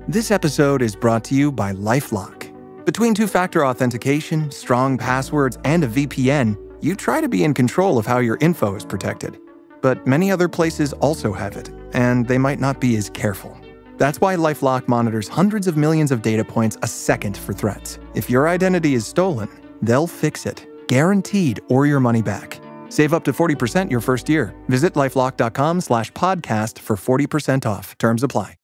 This episode is brought to you by LifeLock. Between two-factor authentication, strong passwords, and a VPN, you try to be in control of how your info is protected. But many other places also have it, and they might not be as careful. That's why LifeLock monitors hundreds of millions of data points a second for threats. If your identity is stolen, they'll fix it, guaranteed, or your money back. Save up to 40% your first year. Visit lifelock.com/podcast for 40% off. Terms apply.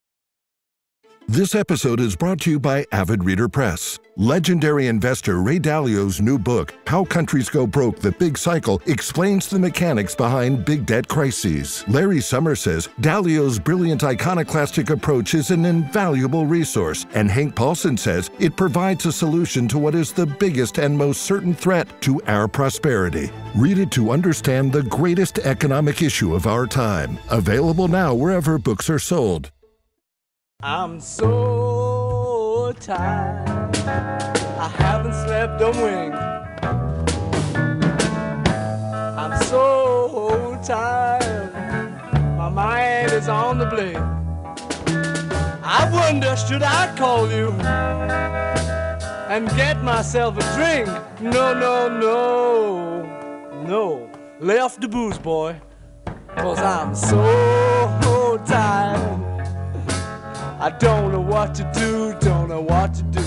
This episode is brought to you by Avid Reader Press. Legendary investor Ray Dalio's new book, How Countries Go Broke: The Big Cycle, explains the mechanics behind big debt crises. Larry Summers says Dalio's brilliant iconoclastic approach is an invaluable resource, and Hank Paulson says it provides a solution to what is the biggest and most certain threat to our prosperity. Read it to understand the greatest economic issue of our time. Available now wherever books are sold. I'm so tired, I haven't slept a wink. I'm so tired, my mind is on the blink. I wonder, should I call you and get myself a drink? No, no, no, no, lay off the booze, boy, 'cause I'm so tired. I don't know what to do, don't know what to do.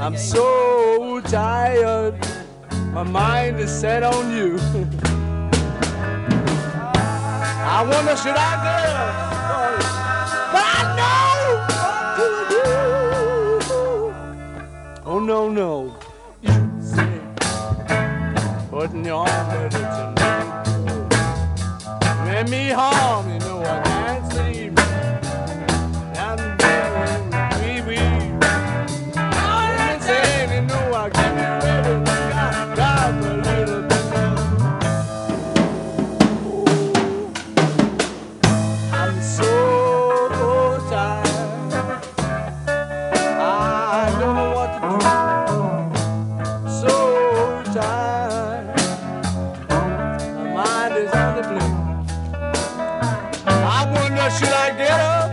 I'm so tired, my mind is set on you. I wonder, should I go? But I know what to do. Oh no, no, you say, putting your arm tonight. Let me harm, you know I can't sleep. Should I get up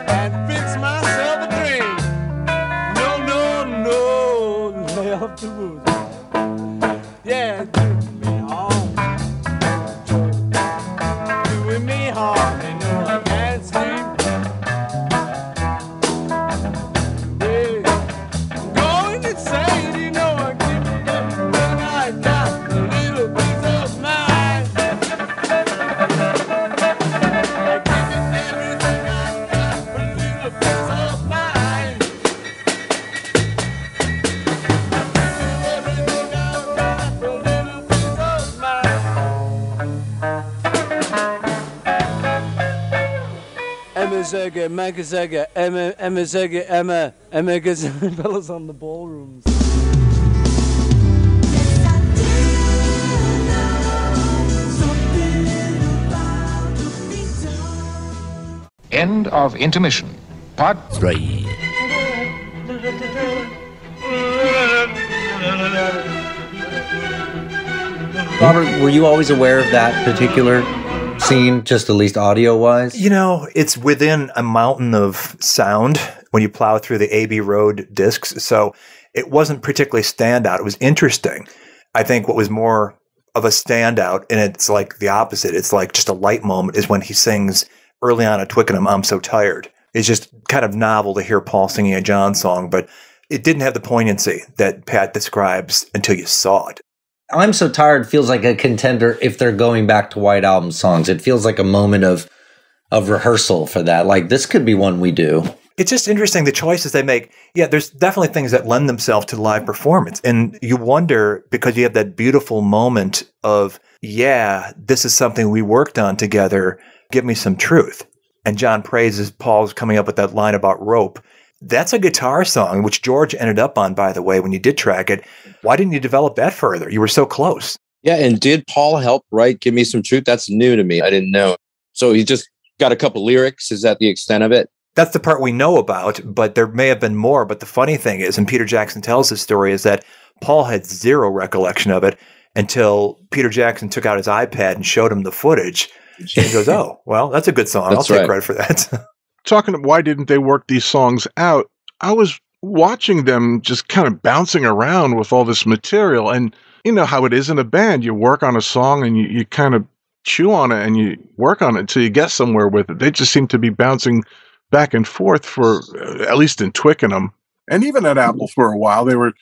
and fix myself a drink? No, no, no, lay off the booze. Yeah, doing me harm. Doing me harm, you know I can't sleep. Yeah, I'm going insane, you know I keep it up when I got a little piece of mind. Emma, fellas on the ballrooms. End of intermission. Part 3. Robert, were you always aware of that particular scene, just at least audio-wise? You know, it's within a mountain of sound when you plow through the Abbey Road discs, so it wasn't particularly standout. It was interesting. I think what was more of a standout, and it's like the opposite, it's like just a light moment, is when he sings early on at Twickenham, I'm So Tired. It's just kind of novel to hear Paul singing a John song, but it didn't have the poignancy that Pat describes until you saw it. I'm So Tired feels like a contender if they're going back to White Album songs. It feels like a moment of rehearsal for that. Like, this could be one we do. It's just interesting, the choices they make. Yeah, there's definitely things that lend themselves to live performance. And you wonder, because you have that beautiful moment of, yeah, this is something we worked on together. Give me some truth. And John praises Paul's coming up with that line about rope. That's a guitar song, which George ended up on, by the way, when you did track it. Why didn't you develop that further? You were so close. Yeah, and did Paul help write Give Me Some Truth? That's new to me. I didn't know. So he just got a couple lyrics. Is that the extent of it? That's the part we know about, but there may have been more. But the funny thing is, and Peter Jackson tells this story, is that Paul had zero recollection of it until Peter Jackson took out his iPad and showed him the footage. He goes, oh, well, that's a good song. I'll take credit for that. Talking of why didn't they work these songs out, I was watching them just kind of bouncing around with all this material. And you know how it is in a band. You work on a song and you kind of chew on it and you work on it until you get somewhere with it. They just seem to be bouncing back and forth for, at least in Twickenham. And even at Apple for a while, they were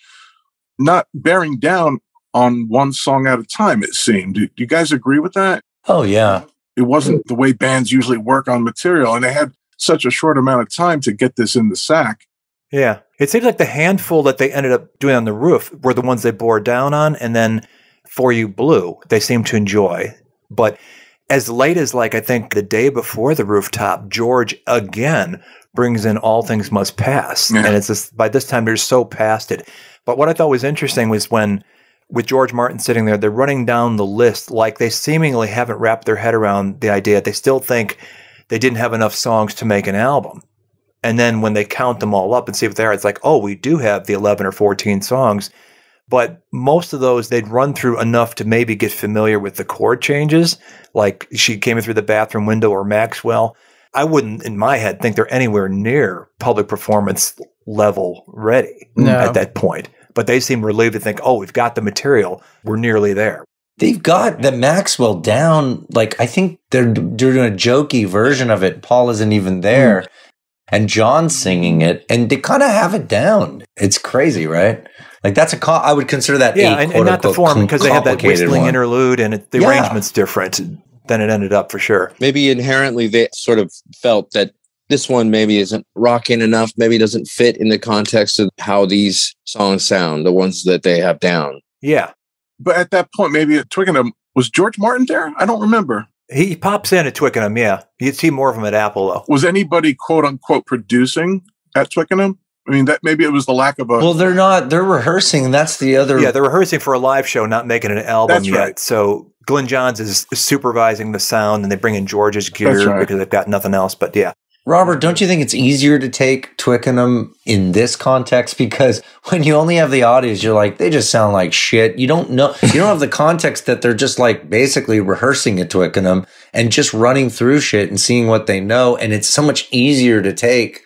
not bearing down on one song at a time, it seemed. Do you guys agree with that? Oh, yeah. It wasn't the way bands usually work on material, and they had such a short amount of time to get this in the sack. Yeah. It seems like the handful that they ended up doing on the roof were the ones they bore down on, and then For You Blue, they seemed to enjoy. But as late as, like, I think the day before the rooftop, George again brings in All Things Must Pass. Yeah. And it's just, by this time, they're so past it. But what I thought was interesting was when, with George Martin sitting there, they're running down the list like they seemingly haven't wrapped their head around the idea. They still think they didn't have enough songs to make an album. And then when they count them all up and see what they are, it's like, oh, we do have the 11 or 14 songs. But most of those, they'd run through enough to maybe get familiar with the chord changes, like She Came In Through the Bathroom Window or Maxwell. I wouldn't, in my head, think they're anywhere near public performance level ready at that point. But they seem relieved to think, oh, we've got the material. We're nearly there. They've got the Maxwell down. Like, I think they're doing a jokey version of it. Paul isn't even there. And John's singing it. And they kind of have it down. It's crazy, right? Like, that's I would consider that and not the form, because they have that whistling interlude and the arrangement's different than it ended up for sure. Maybe inherently they sort of felt that this one maybe isn't rocking enough, maybe doesn't fit in the context of how these songs sound, the ones that they have down. Yeah. But at that point, maybe at Twickenham, was George Martin there? I don't remember. He pops in at Twickenham, yeah. You'd see more of him at Apple, though. Was anybody, quote unquote, producing at Twickenham? I mean, that maybe it was the lack of a... Well, they're not. They're rehearsing. That's the other... Yeah, they're rehearsing for a live show, not making an album yet. Right. So Glenn Johns is supervising the sound, and they bring in George's gear because they've got nothing else. But yeah. Robert, don't you think it's easier to take Twickenham in this context? Because when you only have the audios, you're like, they just sound like shit. You don't know. You don't have the context that they're just like basically rehearsing at Twickenham and just running through shit and seeing what they know. And it's so much easier to take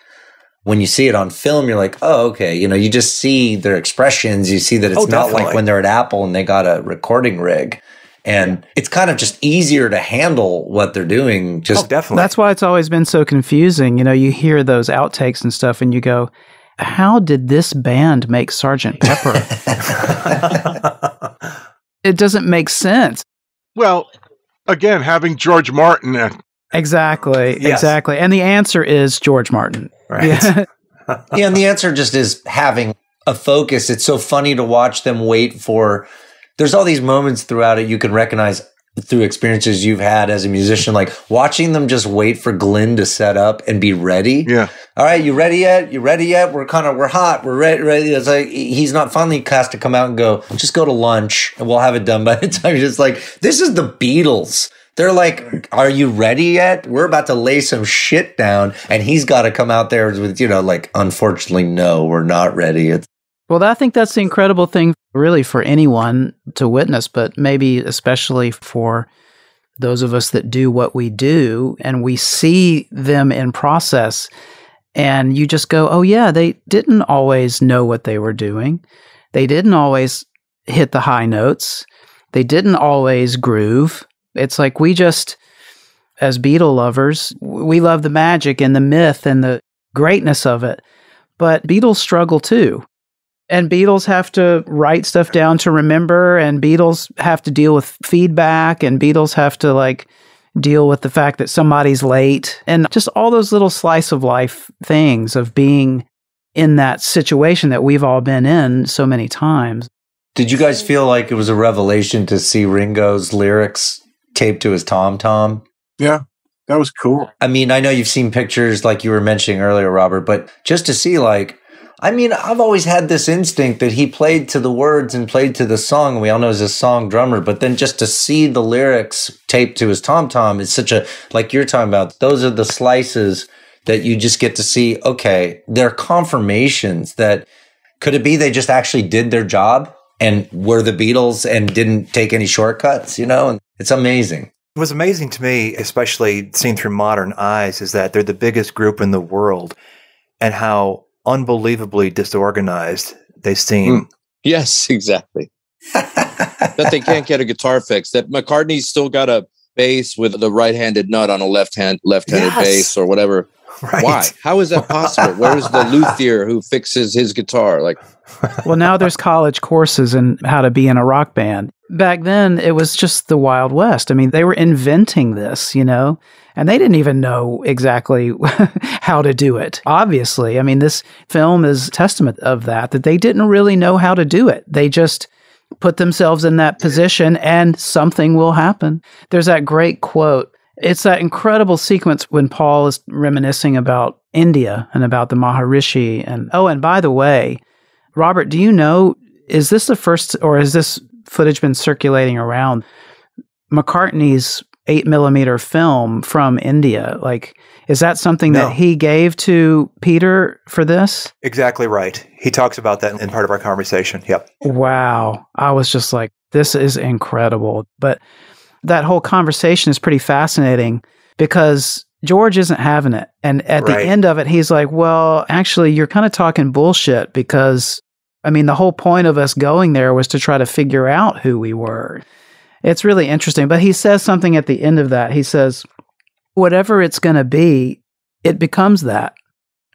when you see it on film. You're like, oh, okay. You know, you just see their expressions. You see that it's not like when they're at Apple and they got a recording rig. And it's kind of just easier to handle what they're doing. Just definitely. That's why it's always been so confusing. You know, you hear those outtakes and stuff and you go, how did this band make Sgt. Pepper? It doesn't make sense. Well, again, having George Martin. Exactly. And the answer is George Martin. Right. Yeah. Yeah, and the answer just is having a focus. It's so funny to watch them wait for... There's all these moments throughout it you can recognize through experiences you've had as a musician, like watching them just wait for Glenn to set up and be ready. Yeah. All right, you ready yet? You ready yet? We're hot. We're ready. It's like he's not finally has to come out and go, just go to lunch and we'll have it done by the time. You're just like, this is the Beatles. They're like, are you ready yet? We're about to lay some shit down. And he's got to come out there with, you know, like, unfortunately, no, we're not ready. Well, I think that's the incredible thing, really, for anyone to witness, but maybe especially for those of us that do what we do, and we see them in process, and you just go, oh, yeah, they didn't always know what they were doing. They didn't always hit the high notes. They didn't always groove. It's like we just, as Beatle lovers, we love the magic and the myth and the greatness of it, but Beatles struggle too. And Beatles have to write stuff down to remember, and Beatles have to deal with feedback, and Beatles have to like deal with the fact that somebody's late, and just all those little slice of life things of being in that situation that we've all been in so many times. Did you guys feel like it was a revelation to see Ringo's lyrics taped to his tom-tom? Yeah, that was cool. I mean, I know you've seen pictures like you were mentioning earlier, Robert, but just to see like, I mean, I've always had this instinct that he played to the words and played to the song. We all know he's a song drummer, but then just to see the lyrics taped to his tom-tom is such a, like you're talking about, those are the slices that you just get to see, okay, they're confirmations that, could it be they just actually did their job and were the Beatles and didn't take any shortcuts, you know? And it's amazing. What was amazing to me, especially seen through modern eyes, is that they're the biggest group in the world and how unbelievably disorganized they seem. Yes, exactly. That they can't get a guitar fix. That McCartney's still got a bass with the right-handed nut on a left-handed bass or whatever. Right. Why? How is that possible? Where's the luthier who fixes his guitar? Like, well, now there's college courses in how to be in a rock band. Back then, it was just the Wild West. I mean, they were inventing this, and they didn't even know exactly how to do it. Obviously, I mean, this film is a testament of that they didn't really know how to do it. They just put themselves in that position and something will happen. There's that great quote. It's that incredible sequence when Paul is reminiscing about India and about the Maharishi. And by the way, Robert, do you know, is this the first, or has this footage been circulating around, McCartney's 8mm film from India? Like, is that something that he gave to Peter for this? Exactly right. He talks about that in part of our conversation. Yep. Wow. I was just like, this is incredible. But that whole conversation is pretty fascinating because George isn't having it. And at the end of it, he's like, well, actually, you're kind of talking bullshit because, I mean, the whole point of us going there was to try to figure out who we were. It's really interesting. But he says something at the end of that. He says, whatever it's going to be, it becomes that.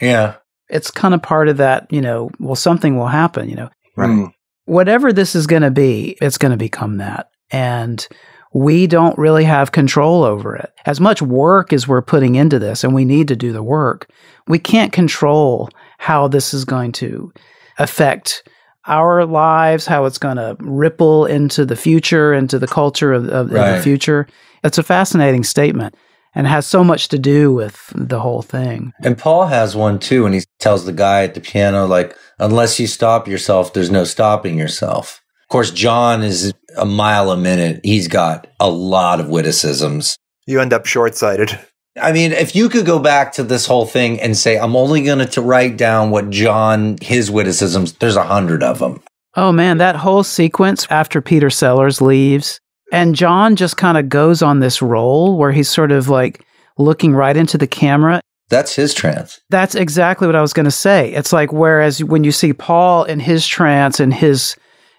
Yeah. It's kind of part of that, well, something will happen, Right. Whatever this is going to be, it's going to become that. And we don't really have control over it. As much work as we're putting into this, and we need to do the work, we can't control how this is going to affect our lives, how it's going to ripple into the future, into the culture of the future. It's a fascinating statement and has so much to do with the whole thing. And Paul has one too, and he tells the guy at the piano, like, unless you stop yourself, there's no stopping yourself. Of course, John is a mile a minute. He's got a lot of witticisms. You end up short-sighted. I mean, if you could go back to this whole thing and say, I'm only going to write down what John, his witticisms, there's 100 of them. Oh man, that whole sequence after Peter Sellers leaves, and John just kind of goes on this roll where he's sort of like looking right into the camera. That's his trance. That's exactly what I was going to say. It's like, whereas when you see Paul in his trance and his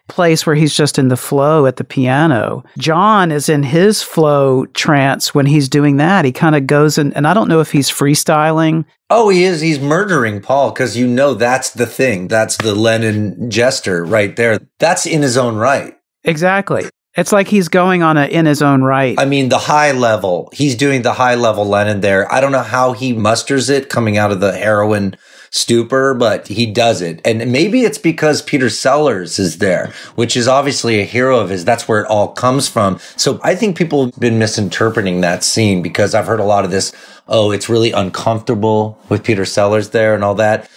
place where he's just in the flow at the piano, John is in his flow trance when he's doing that. He kind of goes in, and I don't know if he's freestyling. Oh, he is. He's murdering Paul because that's the thing. That's the Lennon jester right there. That's in his own right. Exactly. It's like he's going on in his own right. I mean, the high level. He's doing the high level Lennon there. I don't know how he musters it coming out of the heroin stupor, but he does it. And maybe it's because Peter Sellers is there, which is obviously a hero of his. That's where it all comes from. So I think people have been misinterpreting that scene because I've heard a lot of this, it's really uncomfortable with Peter Sellers there and all that.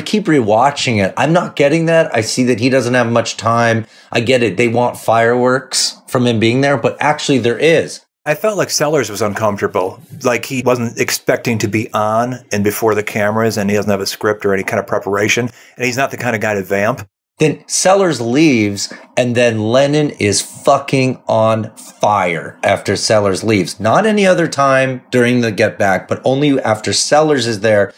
keep rewatching it. I'm not getting that. I see that he doesn't have much time. I get it. They want fireworks from him being there, but actually there is. I felt like Sellers was uncomfortable. Like he wasn't expecting to be on and before the cameras, and he doesn't have a script or any kind of preparation. And he's not the kind of guy to vamp. Then Sellers leaves, and then Lennon is fucking on fire after Sellers leaves. Not any other time during the Get Back, but only after Sellers is there,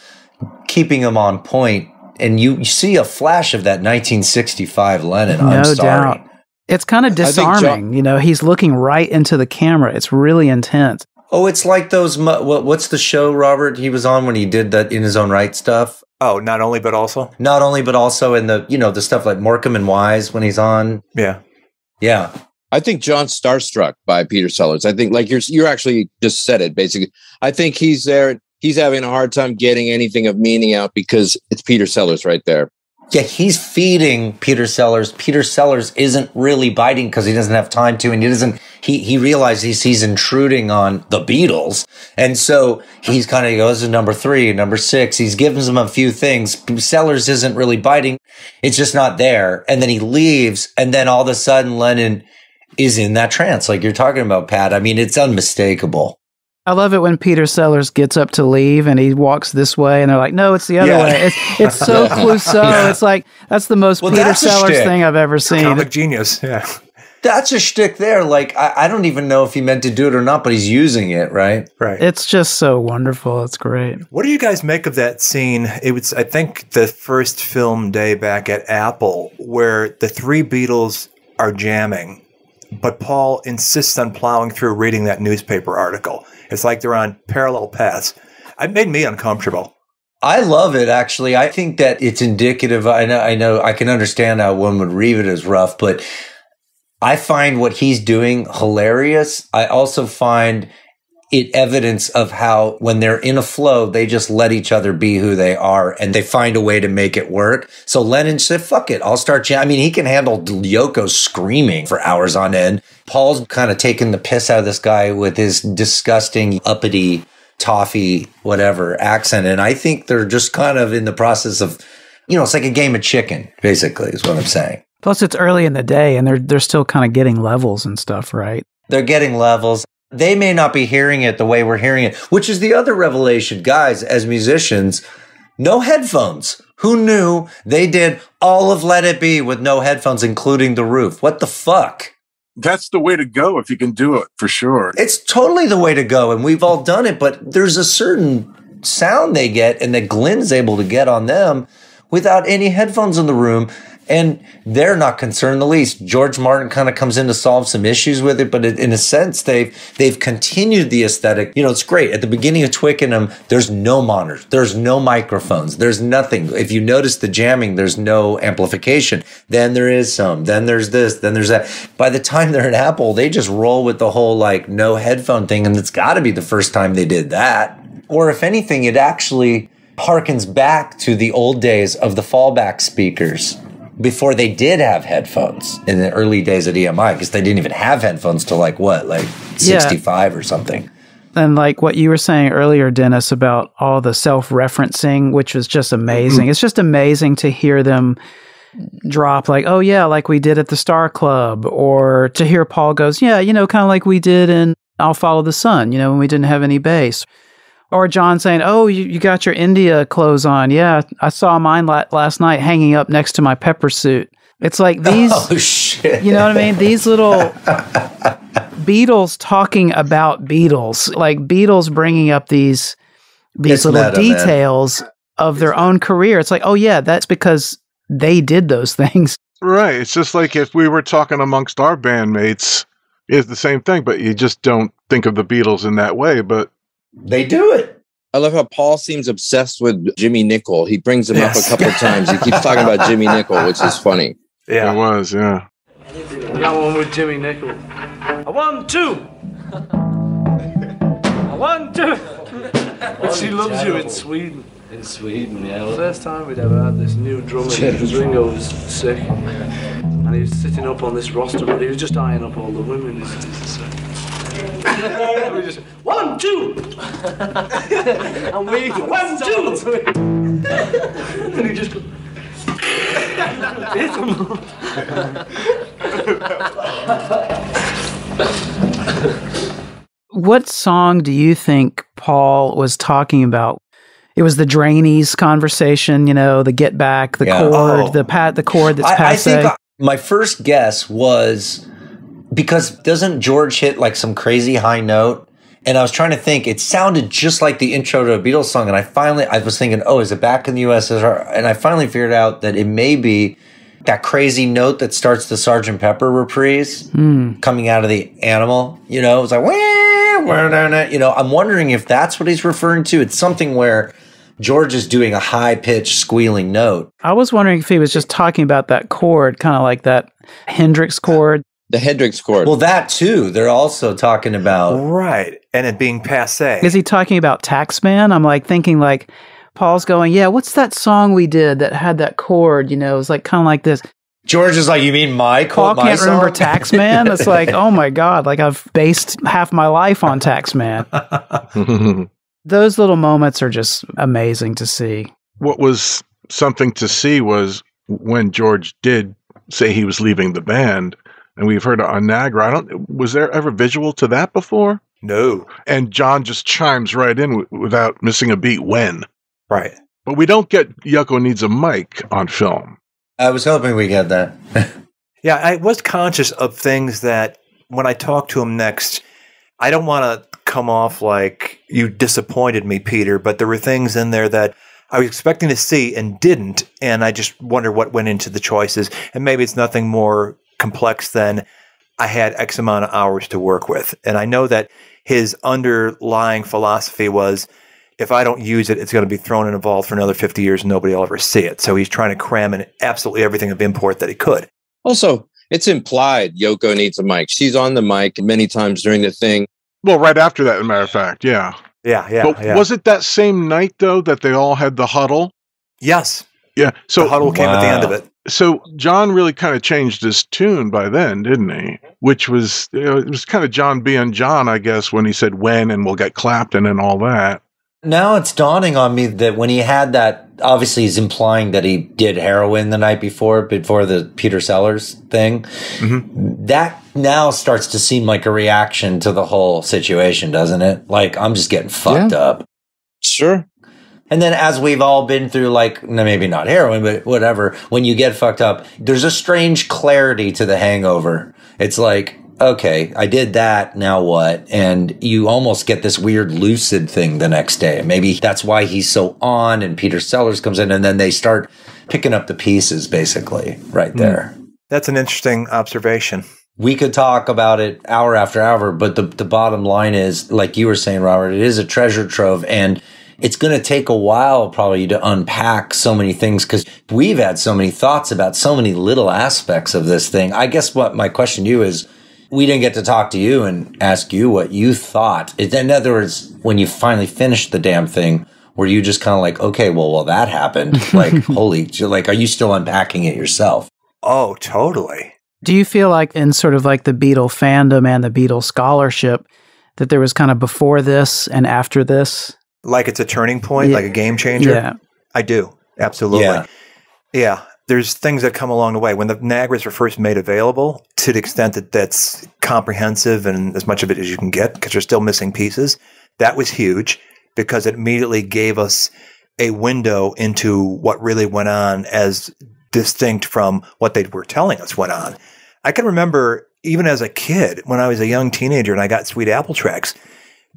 keeping him on point. And you see a flash of that 1965 Lennon. I'm sorry. Doubt. It's kind of disarming. You know, he's looking right into the camera. It's really intense. Oh, it's like those, what's the show, Robert, he was on when he did that In His Own Right stuff? Oh, Not Only But Also? Not Only But Also, in the, you know, the stuff like Morecambe and Wise when he's on. Yeah. Yeah. I think John's starstruck by Peter Sellers. I think, like you're actually just said it, basically. I think he's there. He's having a hard time getting anything of meaning out because it's Peter Sellers right there. Yeah, he's feeding Peter Sellers. Peter Sellers isn't really biting because he doesn't have time to, and he realizes he's intruding on the Beatles. And so he's kind of goes to number 3, number 6. He's giving them a few things. Sellers isn't really biting. It's just not there. And then he leaves, and then all of a sudden Lennon is in that trance like you're talking about, Pat. I mean, it's unmistakable. I love it when Peter Sellers gets up to leave and he walks this way and they're like, no, it's the other way. It's so Clouseau. Yeah. It's like, that's the most Peter Sellers thing I've ever seen. Comic genius. Yeah. that's a shtick there. Like, I don't even know if he meant to do it or not, but he's using it, right? Right. It's just so wonderful. It's great. What do you guys make of that scene? It was, I think, the first film day back at Apple where the three Beatles are jamming, but Paul insists on plowing through reading that newspaper article. It's like they're on parallel paths. It made me uncomfortable. I love it, actually. I think that it's indicative. I know, I can understand how one would read it as rough, but I find what he's doing hilarious. I also find it evidence of how when they're in a flow, they just let each other be who they are and they find a way to make it work. So Lennon said, fuck it, I'll start jamming. I mean, he can handle Yoko screaming for hours on end. Paul's kind of taking the piss out of this guy with his disgusting, uppity, toffee, whatever accent. And I think they're just kind of in the process of, it's like a game of chicken, basically, is what I'm saying. Plus, it's early in the day, and they're still kind of getting levels and stuff, right? They're getting levels. They may not be hearing it the way we're hearing it, which is the other revelation. Guys, as musicians, no headphones. Who knew they did all of Let It Be with no headphones, including the roof? What the fuck? That's the way to go if you can do it, for sure. It's totally the way to go, and we've all done it, but there's a certain sound they get, and that Glenn's able to get on them without any headphones in the room, and they're not concerned the least. George Martin kind of comes in to solve some issues with it, but in a sense, they've continued the aesthetic. It's great. At the beginning of Twickenham, there's no monitors, there's no microphones, there's nothing. If you notice the jamming, there's no amplification. Then there is some, then there's this, then there's that. By the time they're at Apple, they just roll with the whole no headphone thing, and it's got to be the first time they did that. Or if anything, it actually harkens back to the old days of the fallback speakers before they did have headphones in the early days of EMI, because they didn't even have headphones till 65 or something. And like what you were saying earlier, Dennis, about all the self-referencing, which was just amazing. It's just amazing to hear them drop like, oh yeah, like we did at the Star Club, or to hear Paul goes, yeah, kind of like we did in I'll Follow the Sun, when we didn't have any bass. Or John saying, oh, you got your India clothes on. Yeah, I saw mine last night hanging up next to my pepper suit. It's like these, oh, shit. You know what I mean? These little Beatles talking about Beatles, like Beatles bringing up these little meta, details of their own career. It's like, oh yeah, that's because they did those things. Right. It's just like if we were talking amongst our bandmates, it's the same thing, but you just don't think of the Beatles in that way, but they do it. I love how Paul seems obsessed with Jimmy Nicol. He brings him up a couple of times. He keeps talking about Jimmy Nicol, which is funny. Yeah, it was, yeah. Got one with Jimmy Nicol. A 1, 2. A 1, 2. But she loves you in Sweden. In Sweden, yeah. The first time we'd ever had this new drummer, because Ringo was sick, and he was sitting up on this roster, but he was just eyeing up all the women. We just 1, 2, and we 1, 2, and he just hit him. What song do you think Paul was talking about? It was the Drainies conversation, the get back, the chord, the chord that's passe. I think my first guess was, because doesn't George hit like some crazy high note? And I was trying to think, it sounded just like the intro to a Beatles song. And I was thinking, oh, is it Back in the USSR? And I finally figured out that it may be that crazy note that starts the Sgt. Pepper reprise coming out of the Animal. It was like, I'm wondering if that's what he's referring to. It's something where George is doing a high-pitched squealing note. I was wondering if he was just talking about that chord, kind of like that Hendrix chord. The Hendrix chord. Well, that too. They're also talking about... Right. And it being passe. Is he talking about Taxman? I'm like thinking like, Paul's going, yeah, what's that song we did that had that chord? It was like kind of like this. George is like, you mean my chord? Paul can't remember Taxman? It's like, oh my God, like I've based half my life on Taxman. Those little moments are just amazing to see. What was something to see was when George did say he was leaving the band, and we've heard it on Niagara. Was there ever visual to that before? No. And John just chimes right in without missing a beat when. Right. But we don't get Yoko Needs a Mic on film. I was hoping we get that. Yeah, I was conscious of things that when I talk to him next, I don't want to come off like you disappointed me, Peter, but there were things in there that I was expecting to see and didn't, and I just wonder what went into the choices. And maybe it's nothing more complex than I had X amount of hours to work with. And I know that his underlying philosophy was, if I don't use it, it's going to be thrown in a vault for another 50 years and nobody will ever see it. So he's trying to cram in absolutely everything of import that he could. Also, it's implied Yoko needs a mic. She's on the mic many times during the thing. Well, right after that, as a matter of fact, yeah. Yeah. Was it that same night, though, that they all had the huddle? Yes. Yeah. So the huddle came at the end of it. So John really kind of changed his tune by then, didn't he? Which was, it was kind of John being John, I guess, when he said when and we'll get Clapton and all that. Now it's dawning on me that when he had that, obviously he's implying that he did heroin the night before the Peter Sellers thing. Mm-hmm. That now starts to seem like a reaction to the whole situation, doesn't it? Like, I'm just getting fucked up. Sure. And then as we've all been through, like, maybe not heroin, but whatever, when you get fucked up, there's a strange clarity to the hangover. It's like, okay, I did that, now what? And you almost get this weird lucid thing the next day. Maybe that's why he's so on, and Peter Sellers comes in, and then they start picking up the pieces, basically, right there. That's an interesting observation. We could talk about it hour after hour, but the bottom line is, like you were saying, Robert, it is a treasure trove, and it's going to take a while probably to unpack so many things because we've had so many thoughts about so many little aspects of this thing. I guess what my question to you is, we didn't get to talk to you and ask you what you thought. In other words, when you finally finished the damn thing, were you just kind of like, okay, well, that happened. Like, holy, like, are you still unpacking it yourself? Oh, totally. Do you feel like in sort of like the Beatle fandom and the Beatle scholarship that there was kind of before this and after this? Like it's a turning point, like a game changer? Yeah. I do. Absolutely. Yeah. There's things that come along the way. When the Niagaras were first made available, to the extent that that's comprehensive and as much of it as you can get, because you're still missing pieces, that was huge because it immediately gave us a window into what really went on as distinct from what they were telling us went on. I can remember even as a kid, when I was a young teenager and I got Sweet Apple tracks,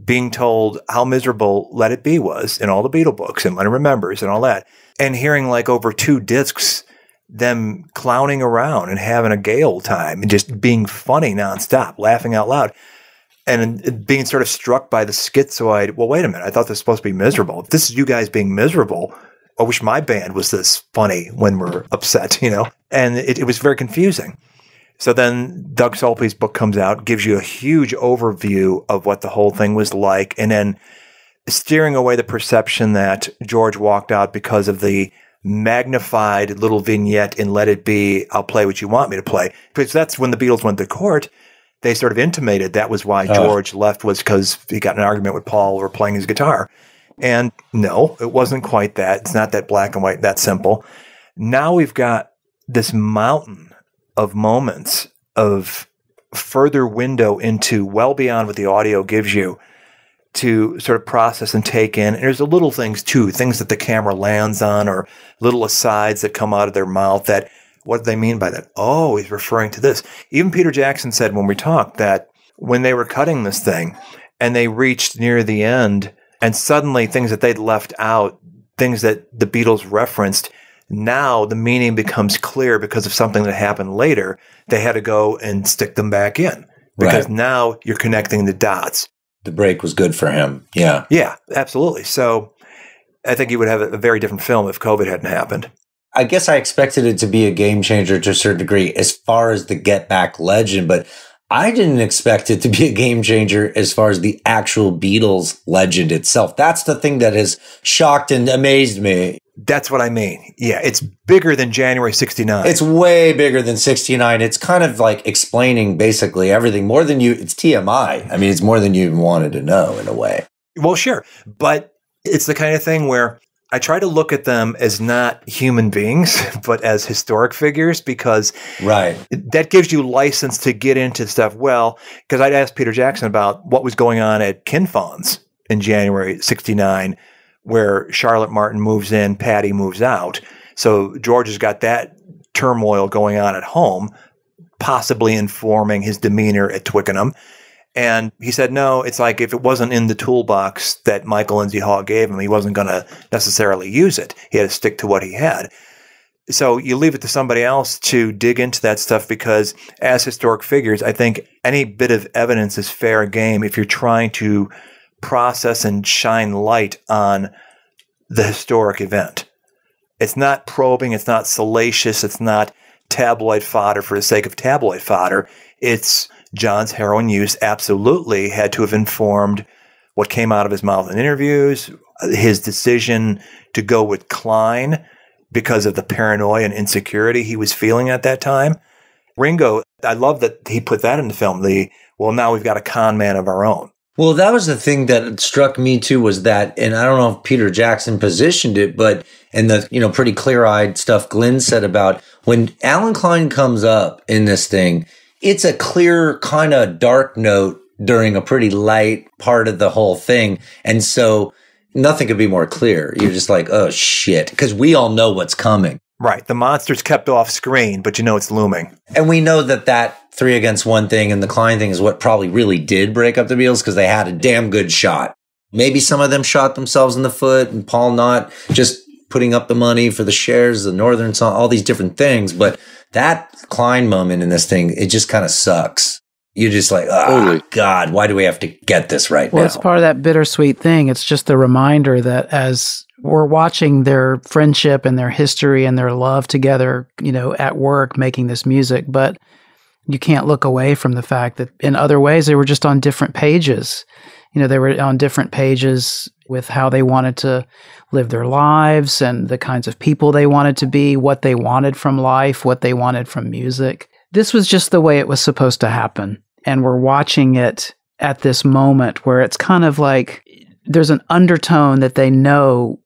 being told how miserable Let It Be was in all the Beatle books and Leonard Remembers and all that, and hearing like over 2 discs them clowning around and having a gay old time and just being funny nonstop, laughing out loud, and being sort of struck by the schizoid. Well, wait a minute. I thought this was supposed to be miserable. If this is you guys being miserable, I wish my band was this funny when we're upset, you know? And it was very confusing. So then Doug Sulpy's book comes out, gives you a huge overview of what the whole thing was like, and then steering away the perception that George walked out because of the magnified little vignette in Let It Be, I'll play what you want me to play. Because that's when the Beatles went to court. They sort of intimated that was why George left, was because he got in an argument with Paul over playing his guitar. And no, it wasn't quite that. It's not that black and white, that simple. Now we've got this mountain of moments of further window into well beyond what the audio gives you to sort of process and take in. And there's the little things too, things that the camera lands on or little asides that come out of their mouth that, what do they mean by that? Oh, he's referring to this. Even Peter Jackson said when we talked that when they were cutting this thing and they reached near the end and suddenly things that they'd left out, things that the Beatles referenced, now the meaning becomes clear because of something that happened later. They had to go and stick them back in because now you're connecting the dots. The break was good for him. Yeah. Yeah, absolutely. So I think you would have a very different film if COVID hadn't happened. I guess I expected it to be a game changer to a certain degree as far as the Get Back legend, but I didn't expect it to be a game changer as far as the actual Beatles legend itself. That's the thing that has shocked and amazed me. That's what I mean. Yeah, it's bigger than January 69. It's way bigger than 69. It's kind of like explaining basically everything more than it's TMI. I mean, it's more than you even wanted to know in a way. Well, sure. But it's the kind of thing where I try to look at them as not human beings, but as historic figures, because that gives you license to get into stuff. Well, because I'd asked Peter Jackson about what was going on at Kinfon's in January 69, where Charlotte Martin moves in, Patty moves out. So George has got that turmoil going on at home. possibly informing his demeanor at Twickenham. And he said, no, it's like if it wasn't in the toolbox that Michael Lindsay Hall gave him, he wasn't going to necessarily use it. He had to stick to what he had. So you leave it to somebody else to dig into that stuff because as historic figures, I think any bit of evidence is fair game if you're trying to process and shine light on the historic event. It's not probing. It's not salacious. It's not tabloid fodder for the sake of tabloid fodder. It's John's heroin use absolutely had to have informed what came out of his mouth in interviews, his decision to go with Klein because of the paranoia and insecurity he was feeling at that time. Ringo, I love that he put that in the film. Now we've got a con man of our own. Well, that was the thing that struck me too, was that, and I don't know if Peter Jackson positioned it, but in the, pretty clear-eyed stuff Glenn said about when Alan Klein comes up in this thing, it's a clear kind of dark note during a pretty light part of the whole thing. And so nothing could be more clear. You're just like, oh shit, because we all know what's coming. Right. The monster's kept off screen, but it's looming. And we know that 3 against 1 thing and the Klein thing is what probably really did break up the Beatles because they had a damn good shot. Maybe some of them shot themselves in the foot and Paul not just putting up the money for the shares, the Northern song, all these different things. But that Klein moment in this thing, it just kind of sucks. You're just like, oh, God, why do we have to get this right now? Well, it's part of that bittersweet thing. It's just a reminder that as we're watching their friendship and their history and their love together, at work making this music, but you can't look away from the fact that in other ways they were just on different pages. They were on different pages with how they wanted to live their lives and the kinds of people they wanted to be, what they wanted from life, what they wanted from music. This was just the way it was supposed to happen. And we're watching it at this moment where it's kind of like there's an undertone that they know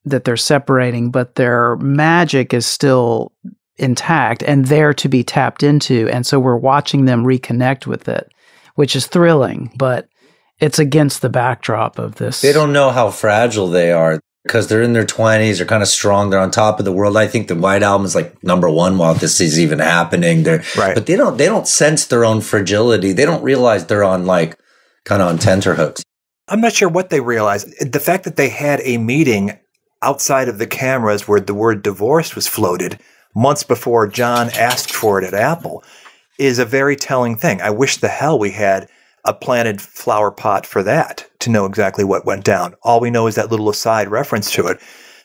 that they're separating, but their magic is still intact and there to be tapped into. And so we're watching them reconnect with it, which is thrilling, but it's against the backdrop of this. They don't know how fragile they are because they're in their 20s. They're kind of strong. They're on top of the world. I think the White Album is like #1 while this is even happening. Right. But they don't sense their own fragility. They don't realize they're on kind of on tenterhooks. I'm not sure what they realized. The fact that they had a meeting outside of the cameras where the word divorce was floated months before John asked for it at Apple is a very telling thing. I wish the hell we had a planted flower pot for that to know exactly what went down. All we know is that little aside reference to it.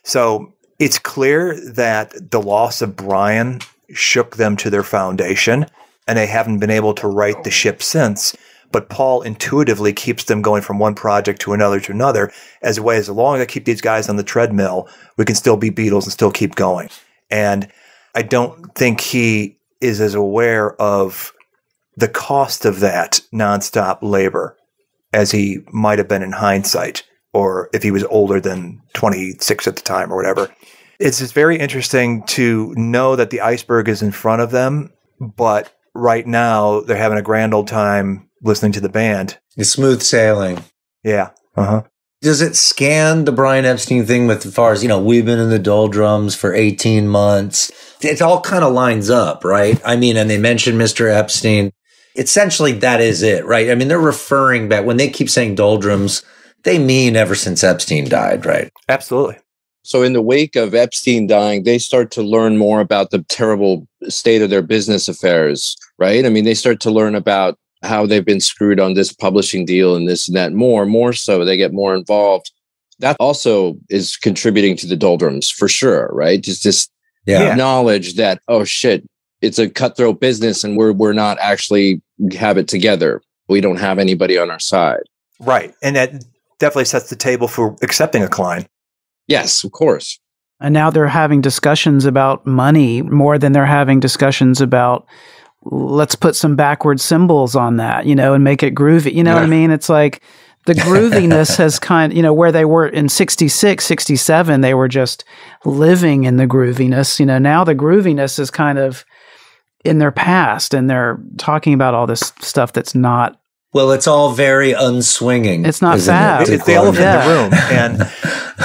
So it's clear that the loss of Brian shook them to their foundation, and they haven't been able to right the ship since. But Paul intuitively keeps them going from one project to another as a way, as long as I keep these guys on the treadmill, we can still be Beatles and still keep going. And I don't think he is as aware of the cost of that nonstop labor as he might have been in hindsight, or if he was older than 26 at the time or whatever. It's just very interesting to know that the iceberg is in front of them, but right now they're having a grand old time listening to the band. It's smooth sailing. Yeah. Uh-huh. Does it scan the Brian Epstein thing with as far as, we've been in the doldrums for 18 months? It all kind of lines up, right? I mean, and they mentioned Mr. Epstein. Essentially, that is it, right? I mean, they're referring back. When they keep saying doldrums, they mean ever since Epstein died, right? Absolutely. So in the wake of Epstein dying, they start to learn more about the terrible state of their business affairs, right? I mean, they start to learn about how they've been screwed on this publishing deal and this and that, more so. They get more involved. That also is contributing to the doldrums for sure, right? Just this knowledge that, oh shit, it's a cutthroat business and we're not actually have it together. We don't have anybody on our side. Right. And that definitely sets the table for accepting a Klein. Yes, of course. And now they're having discussions about money more than they're having discussions about, let's put some backward symbols on that, and make it groovy. You know what I mean? It's like the grooviness has where they were in 66, 67, they were just living in the grooviness. Now the grooviness is kind of in their past, and they're talking about all this stuff that's not. Well, it's all very unswinging. It's not fab. It's the elephant in the room.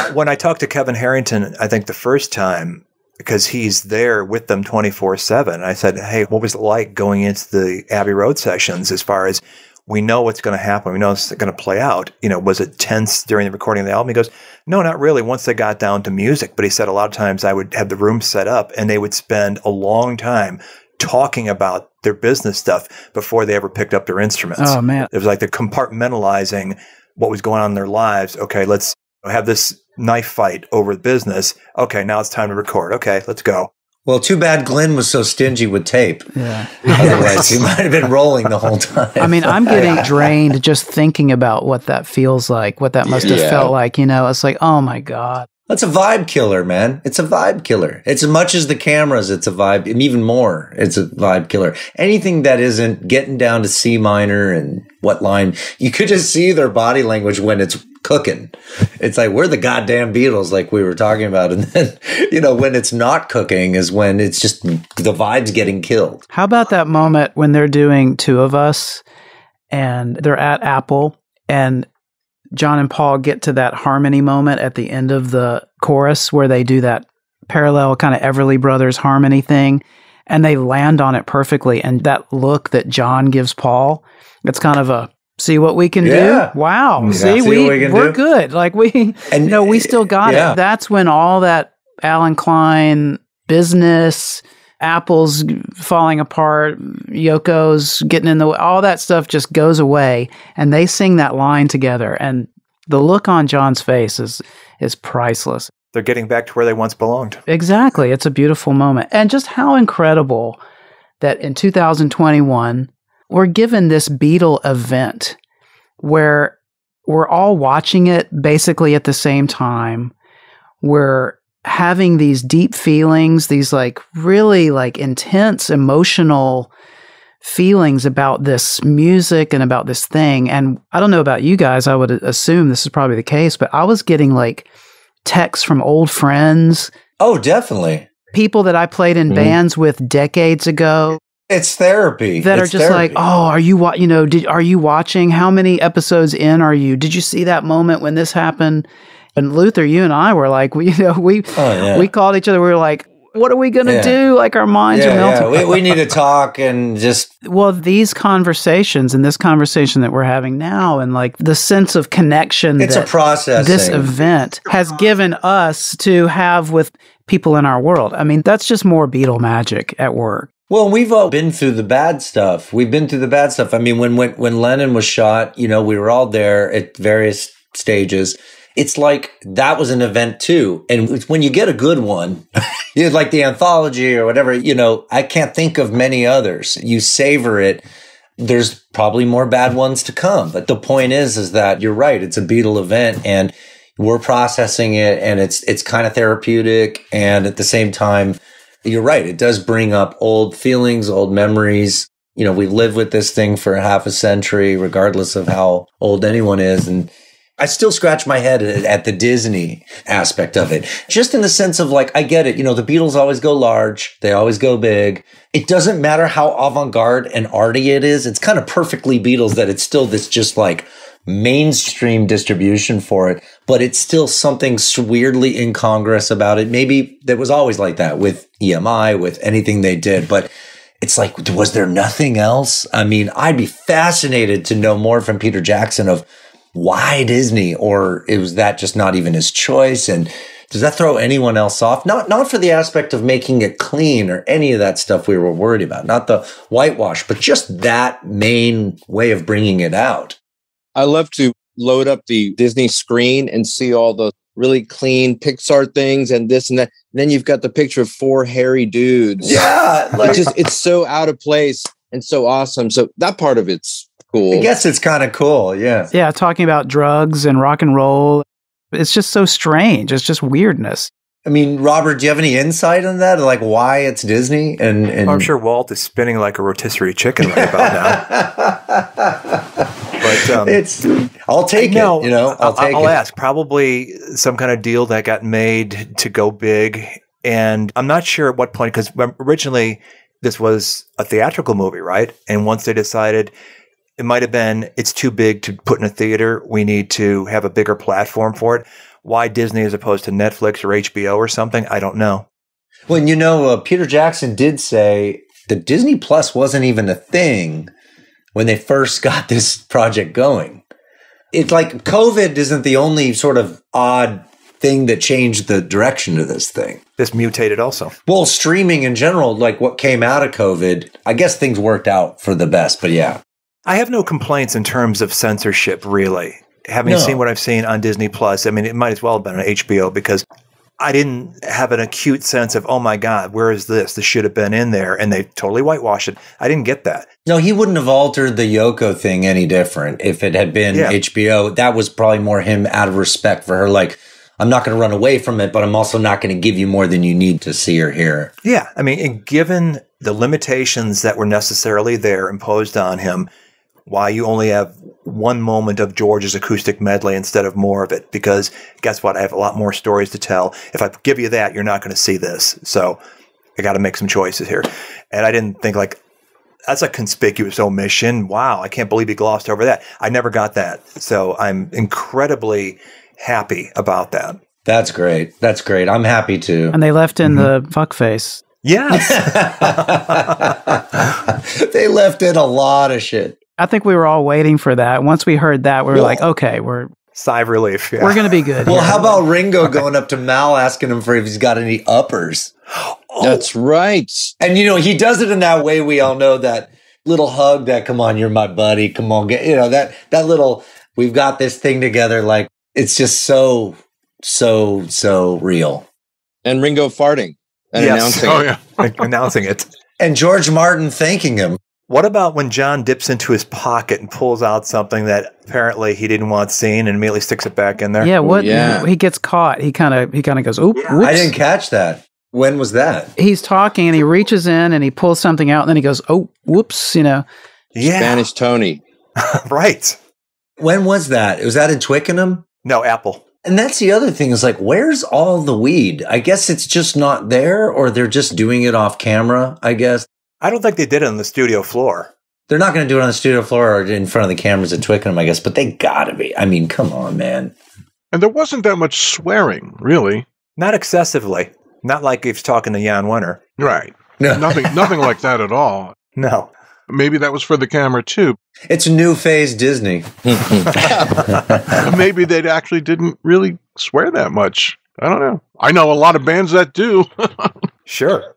And when I talked to Kevin Harrington, I think the first time, because he's there with them 24/7. I said, hey, what was it like going into the Abbey Road sessions as far as we know what's going to happen? We know it's going to play out. Was it tense during the recording of the album? He goes, no, not really, once they got down to music. But he said a lot of times I would have the room set up and they would spend a long time talking about their business stuff before they ever picked up their instruments. Oh, man. It was like they're compartmentalizing what was going on in their lives. Okay, let's have this knife fight over the business. Okay, now it's time to record. Okay, let's go. Well, too bad Glenn was so stingy with tape. Yeah. Otherwise, he might have been rolling the whole time. I mean, I'm getting drained just thinking about what that feels like, what that must have felt like. It's like, oh my God. That's a vibe killer, man. It's a vibe killer. It's as much as the cameras, it's a vibe, and even more, it's a vibe killer. Anything that isn't getting down to C minor and what line, you could just see their body language when it's cooking. It's like, we're the goddamn Beatles, like we were talking about. And then, when it's not cooking is when it's just the vibe's getting killed. How about that moment when they're doing Two of Us and they're at Apple and John and Paul get to that harmony moment at the end of the chorus where they do that parallel kind of Everly Brothers harmony thing and they land on it perfectly. And that look that John gives Paul, it's kind of a, see what we can do? Wow. Yeah. See we're good. Like we still got it. That's when all that Alan Klein business, Apple's falling apart, Yoko's getting in the way, all that stuff just goes away. And they sing that line together. And the look on John's face is priceless. They're getting back to where they once belonged. Exactly. It's a beautiful moment. And just how incredible that in 2021, we're given this Beatle event where we're all watching it basically at the same time. We're having these deep feelings, these really intense emotional feelings about this music and about this thing. And I don't know about you guys, I would assume this is probably the case, but I was getting texts from old friends. Oh, definitely. People that I played in bands with decades ago. It's therapy. That are just like, oh, are you watching? How many episodes in are you? Did you see that moment when this happened? And Luther, you and I were like, we called each other. We were like, what are we going to do? Like our minds are melting. Yeah. We need to talk and just. Well, these conversations and this conversation that we're having now and the sense of connection. It's a process. This event has given us to have with people in our world. I mean, that's just more Beatle magic at work. Well, we've all been through the bad stuff. We've been through the bad stuff. I mean, when Lennon was shot, we were all there at various stages. It's like that was an event too. And when you get a good one, like the anthology or whatever, I can't think of many others. You savor it. There's probably more bad ones to come. But the point is that you're right. It's a Beatle event and we're processing it and it's kind of therapeutic. And at the same time, you're right. It does bring up old feelings, old memories. We lived with this thing for half a century, regardless of how old anyone is. And I still scratch my head at the Disney aspect of it, just in the sense of I get it. The Beatles always go large. They always go big. It doesn't matter how avant-garde and arty it is. It's kind of perfectly Beatles that it's still this just mainstream distribution for it, but it's still something weirdly incongruous about it. Maybe that was always like that with EMI, with anything they did, but it's was there nothing else? I mean, I'd be fascinated to know more from Peter Jackson of why Disney, or was that just not even his choice? And does that throw anyone else off? Not for the aspect of making it clean or any of that stuff we were worried about, not the whitewash, but just that main way of bringing it out. I love to load up the Disney screen and see all the really clean Pixar things and this and that. And then you've got the picture of 4 hairy dudes. Yeah. It's so out of place and so awesome. So that part of it's cool. I guess it's kind of cool. Yeah. Yeah. Talking about drugs and rock and roll. It's just so strange. It's just weirdness. I mean, Robert, do you have any insight on that? Why it's Disney? And I'm sure Walt is spinning like a rotisserie chicken right about now. But I'll take it. I'll ask. Probably some kind of deal that got made to go big. And I'm not sure at what point, because originally this was a theatrical movie, right? And once they decided it might have been, it's too big to put in a theater, we need to have a bigger platform for it. Why Disney as opposed to Netflix or HBO or something? I don't know. Well, Peter Jackson did say that Disney Plus wasn't even a thing when they first got this project going. It's like COVID isn't the only sort of odd thing that changed the direction of this thing. This mutated also. Well, streaming in general, like what came out of COVID, I guess things worked out for the best, but yeah. I have no complaints in terms of censorship, really. Having seen what I've seen on Disney Plus, I mean, it might as well have been on HBO because I didn't have an acute sense of, oh my God, where is this? This should have been in there. And they totally whitewashed it. I didn't get that. No, he wouldn't have altered the Yoko thing any different if it had been HBO. That was probably more him out of respect for her. Like, I'm not going to run away from it, but I'm also not going to give you more than you need to see or hear. Yeah. I mean, and given the limitations that were necessarily there imposed on him, why you only have one moment of George's acoustic medley instead of more of it. Because guess what? I have a lot more stories to tell. If I give you that, you're not going to see this. So I got to make some choices here. And I didn't think like, that's a conspicuous omission. Wow. I can't believe he glossed over that. I never got that. So I'm incredibly happy about that. That's great. That's great. I'm happy too. And they left in the fuckface. Yes. They left in a lot of shit. I think we were all waiting for that. Once we heard that, we were like, okay, we're sigh of relief. Yeah. We're going to be good. Well, how about Ringo going up to Mal asking him for if he's got any uppers? That's right. And, he does it in that way. We all know that little hug that, come on, you're my buddy. Come on, that little, we've got this thing together. Like, it's just so real. And Ringo farting and announcing it. Announcing it. And George Martin thanking him. What about when John dips into his pocket and pulls out something that apparently he didn't want seen and immediately sticks it back in there? Yeah, he gets caught. He kind of goes, "Oop!" Yeah. I didn't catch that. When was that? He's talking and he reaches in and he pulls something out and then he goes, "Oh, whoops!" Yeah, Spanish Tony. Right. When was that? Was that in Twickenham? No, Apple. And that's the other thing is like, where's all the weed? I guess it's just not there, or they're just doing it off camera. I guess. I don't think they did it on the studio floor. They're not going to do it on the studio floor or in front of the cameras at Twickenham, I guess, but they got to be. I mean, come on, man. And there wasn't that much swearing, really. Not excessively. Not like he's talking to Jan Wenner. Right. Nothing like that at all. No. Maybe that was for the camera, too. It's new phase Disney. Maybe they actually didn't really swear that much. I don't know. I know a lot of bands that do. Sure.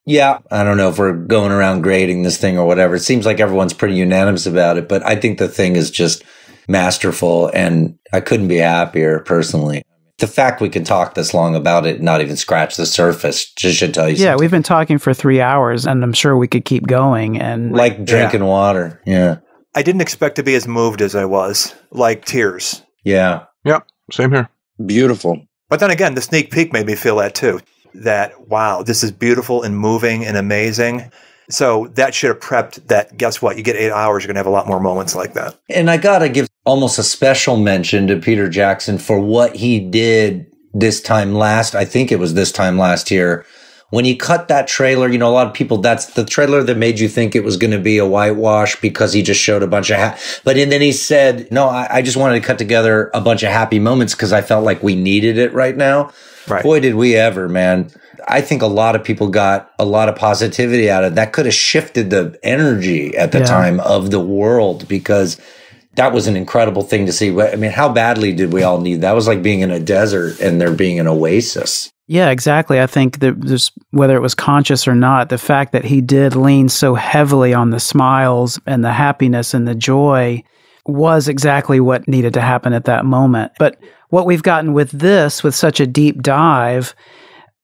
Yeah, I don't know if we're going around grading this thing or whatever. It seems like everyone's pretty unanimous about it, but I think the thing is just masterful, and I couldn't be happier personally. The fact we can talk this long about it and not even scratch the surface just should tell you something. Yeah, we've been talking for 3 hours, and I'm sure we could keep going. And like drinking water, yeah. I didn't expect to be as moved as I was, like tears. Yeah. Yep, same here. Beautiful. But then again, the sneak peek made me feel that too. That, wow, this is beautiful and moving and amazing. So that should have prepped that, guess what? You get 8 hours, you're going to have a lot more moments like that. And I got to give almost a special mention to Peter Jackson for what he did this time last. I think it was this time last year. When he cut that trailer, a lot of people, that's the trailer that made you think it was going to be a whitewash because he just showed a bunch of, but then he said, no, I just wanted to cut together a bunch of happy moments because I felt like we needed it right now. Right. Boy, did we ever, man. I think a lot of people got a lot of positivity out of it. That could have shifted the energy at the time of the world because that was an incredible thing to see. I mean, how badly did we all need that? Was like being in a desert and there being an oasis. Yeah, exactly. I think that there's, whether it was conscious or not, the fact that he did lean so heavily on the smiles and the happiness and the joy was exactly what needed to happen at that moment. But what we've gotten with this, with such a deep dive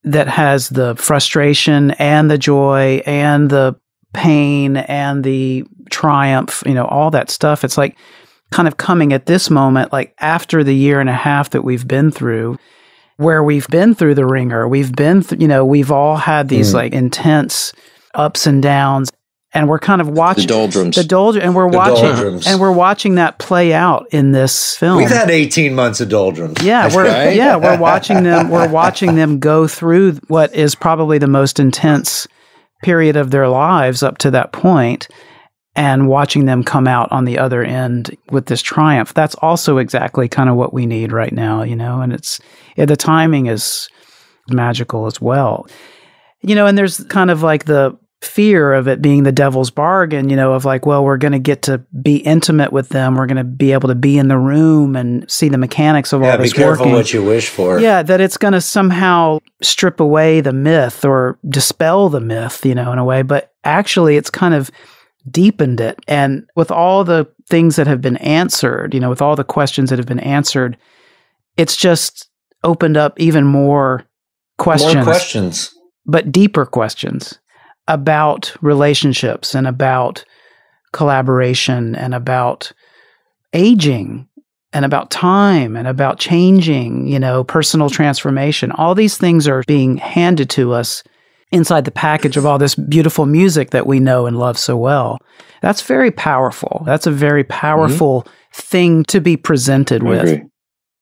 that has the frustration and the joy and the pain and the triumph, all that stuff, it's like kind of coming at this moment, like after the 1.5 years that we've been through, where we've been through the ringer, we've been, we've all had these like intense ups and downs, and we're kind of watching the doldrums, and we're watching that play out in this film. We've had 18 months of doldrums. Yeah, we're watching them. We're watching them go through what is probably the most intense period of their lives up to that point, and watching them come out on the other end with this triumph. That's also exactly kind of what we need right now, and it's the timing is magical as well. And there's kind of like the fear of it being the devil's bargain, of like, well, we're going to get to be intimate with them. We're going to be able to be in the room and see the mechanics of all this be careful working. what you wish for. Yeah, that it's going to somehow strip away the myth or dispel the myth, in a way. But actually, it's kind of deepened it. And with all the things that have been answered, with all the questions that have been answered, it's just opened up even more questions. More questions. But deeper questions about relationships and about collaboration and about aging and about time and about changing, personal transformation. All these things are being handed to us inside the package of all this beautiful music that we know and love so well. That's very powerful. That's a very powerful thing to be presented with. Agree.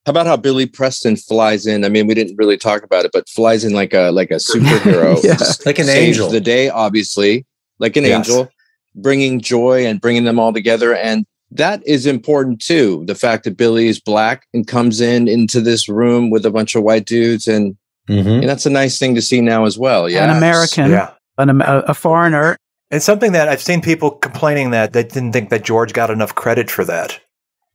How about how Billy Preston flies in? I mean, we didn't really talk about it, but flies in like a superhero. Like an Saves angel. the day, obviously, like an angel, bringing joy and bringing them all together. And that is important too. The fact that Billy is black and comes into this room with a bunch of white dudes. And that's a nice thing to see now as well. Yeah. An American, a foreigner. And something that I've seen people complaining that they didn't think that George got enough credit for that.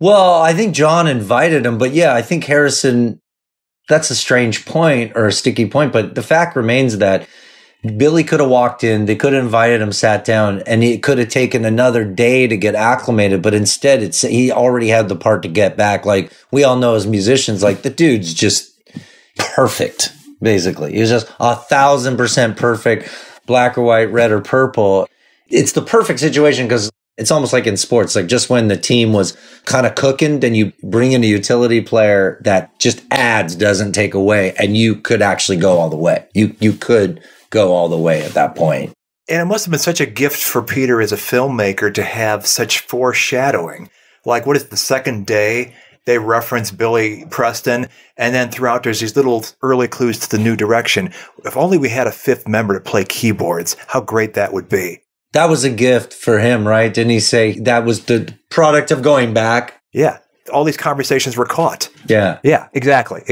Well, I think John invited him, but I think Harrison, that's a strange point or a sticky point, but the fact remains that Billy could have walked in, they could have invited him, sat down, and it could have taken another day to get acclimated, but instead he already had the part to get back. Like we all know as musicians, like the dude's just perfect, basically. He was just 1,000% perfect, black or white, red or purple. It's the perfect situation because it's almost like in sports, like just when the team was kind of cooking, then you bring in a utility player that just adds, doesn't take away, and you could actually go all the way. You could go all the way at that point. And it must have been such a gift for Peter as a filmmaker to have such foreshadowing. Like, what is the second day? They reference Billy Preston, and then throughout there's these little early clues to the new direction. If only we had a fifth member to play keyboards, how great that would be. That was a gift for him, right? Didn't he say that was the product of going back? Yeah. All these conversations were caught. Yeah. Yeah, exactly.